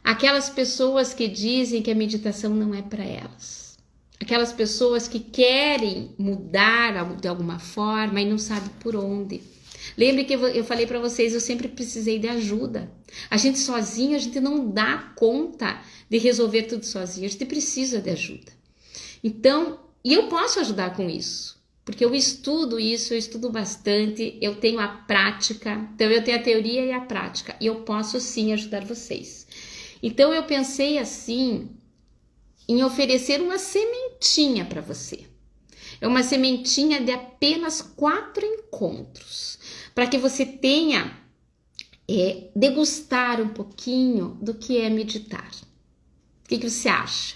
Aquelas pessoas que dizem que a meditação não é para elas. Aquelas pessoas que querem mudar de alguma forma e não sabem por onde. Lembre que eu falei para vocês, eu sempre precisei de ajuda. A gente sozinho, a gente não dá conta de resolver tudo sozinho, a gente precisa de ajuda. Então, e eu posso ajudar com isso, porque eu estudo isso, eu estudo bastante, eu tenho a prática, então eu tenho a teoria e a prática, e eu posso sim ajudar vocês. Então eu pensei assim, em oferecer uma sementinha para você. É uma sementinha de apenas 4 encontros, para que você tenha, degustar um pouquinho do que é meditar. O que você acha?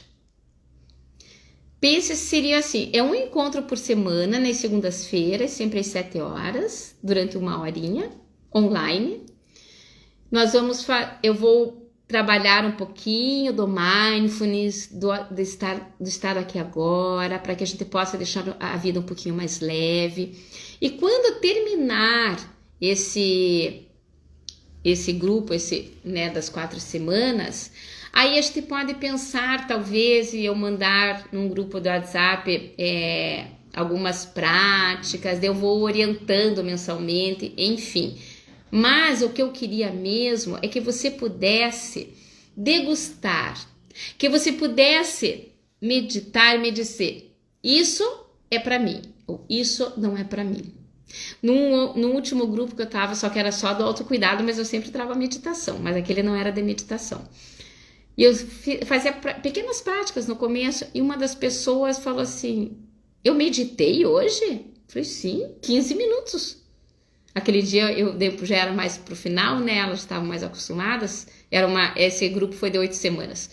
Pense se seria assim, é um encontro por semana, nas segundas-feiras, sempre às 7 horas, durante 1 horinha, online. Eu vou trabalhar um pouquinho do mindfulness, do estar aqui agora, para que a gente possa deixar a vida um pouquinho mais leve. E quando terminar esse grupo, das 4 semanas, aí a gente pode pensar, talvez, em eu mandar num grupo do WhatsApp algumas práticas, eu vou orientando mensalmente, enfim. Mas o que eu queria mesmo é que você pudesse degustar, que você pudesse meditar e me dizer, isso é para mim, ou isso não é para mim. No último grupo que eu estava, só que era só do autocuidado, mas eu sempre trava meditação, mas aquele não era de meditação. E eu fazia pequenas práticas no começo, e uma das pessoas falou assim, eu meditei hoje? Eu falei, sim, 15 minutos. Aquele dia eu já era mais pro final, né? Elas estavam mais acostumadas. Esse grupo foi de 8 semanas.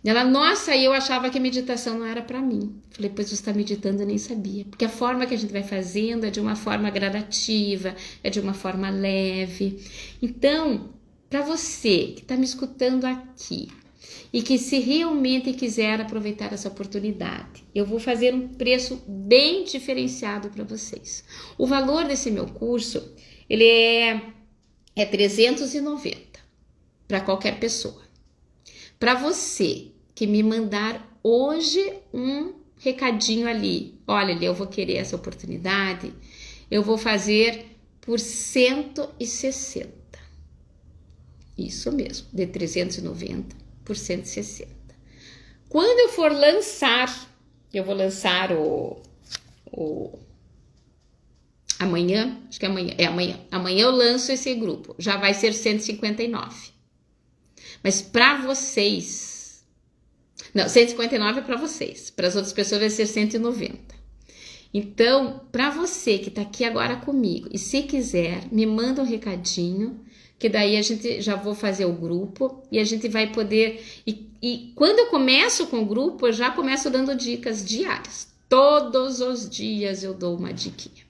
Ela, nossa, eu achava que a meditação não era para mim. Falei, pois você está meditando, eu nem sabia. Porque a forma que a gente vai fazendo é de uma forma gradativa, é de uma forma leve. Então, para você que está me escutando aqui e que se realmente quiser aproveitar essa oportunidade, eu vou fazer um preço bem diferenciado para vocês. O valor desse meu curso, ele é 390 para qualquer pessoa. Para você que me mandar hoje um recadinho ali, olha, eu vou querer essa oportunidade, eu vou fazer por 160. Isso mesmo, de 390 por 160. Quando eu for lançar, eu vou lançar amanhã, acho que amanhã eu lanço esse grupo, já vai ser 159. Mas para vocês, não, 159 é para vocês, para as outras pessoas vai ser 190. Então, para você que tá aqui agora comigo e se quiser, me manda um recadinho, que daí a gente já vou fazer o grupo e a gente vai poder... E quando eu começo com o grupo, eu já começo dando dicas diárias. Todos os dias eu dou uma diquinha.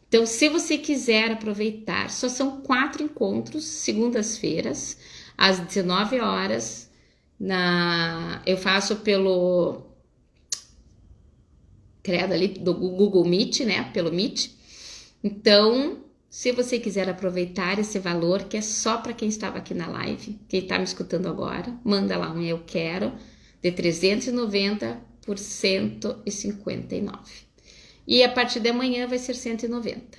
Então, se você quiser aproveitar, só são 4 encontros, segundas-feiras, às 19 horas. Eu faço pelo... Credo ali do Google Meet, né? Pelo Meet. Então, se você quiser aproveitar esse valor, que é só para quem estava aqui na live, quem está me escutando agora, manda lá um eu quero, de 390 por 159. E a partir de amanhã vai ser 190.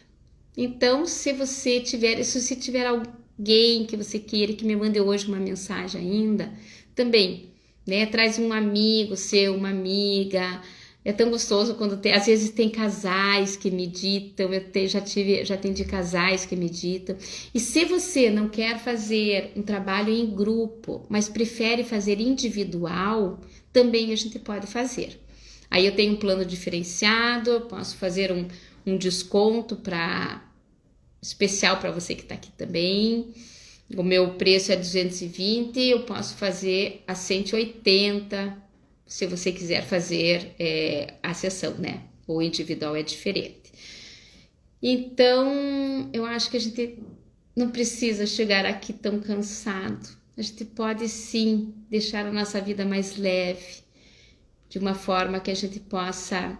Então, se tiver alguém que você queira que me mande hoje uma mensagem ainda, também, né? Traz um amigo seu, uma amiga. É tão gostoso quando às vezes tem casais que meditam, já atendi casais que meditam. E se você não quer fazer um trabalho em grupo, mas prefere fazer individual, também a gente pode fazer. Aí eu tenho um plano diferenciado, eu posso fazer um desconto especial para você que está aqui também. O meu preço é 220, eu posso fazer a 180, se você quiser fazer a sessão, né? O individual é diferente. Então, eu acho que a gente não precisa chegar aqui tão cansado. A gente pode sim deixar a nossa vida mais leve, de uma forma que a gente possa,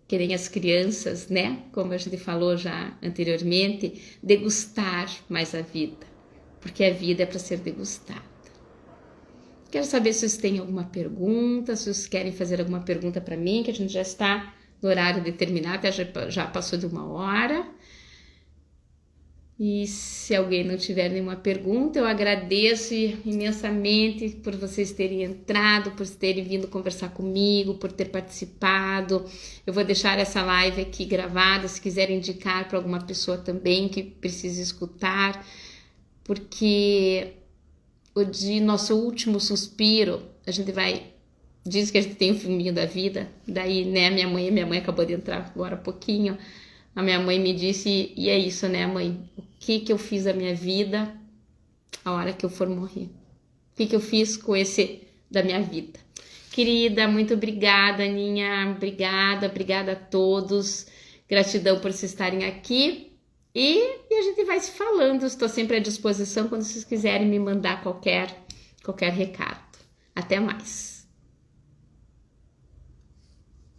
que nem as crianças, né? Como a gente falou já anteriormente, degustar mais a vida, porque a vida é para ser degustada. Quero saber se vocês têm alguma pergunta, se vocês querem fazer alguma pergunta para mim, que a gente já está no horário determinado, já passou de 1 hora. E se alguém não tiver nenhuma pergunta, eu agradeço imensamente por vocês terem entrado, por terem vindo conversar comigo, por ter participado. Eu vou deixar essa live aqui gravada, se quiserem indicar para alguma pessoa também que precise escutar, porque de nosso último suspiro, a gente diz que a gente tem um filminho da vida, daí, né, minha mãe acabou de entrar agora há pouquinho, a minha mãe me disse, e é isso, né, mãe, o que eu fiz da minha vida a hora que eu for morrer? O que eu fiz com esse da minha vida? Querida, muito obrigada, Aninha, obrigada a todos, gratidão por vocês estarem aqui. E a gente vai se falando, estou sempre à disposição quando vocês quiserem me mandar qualquer recado. Até mais!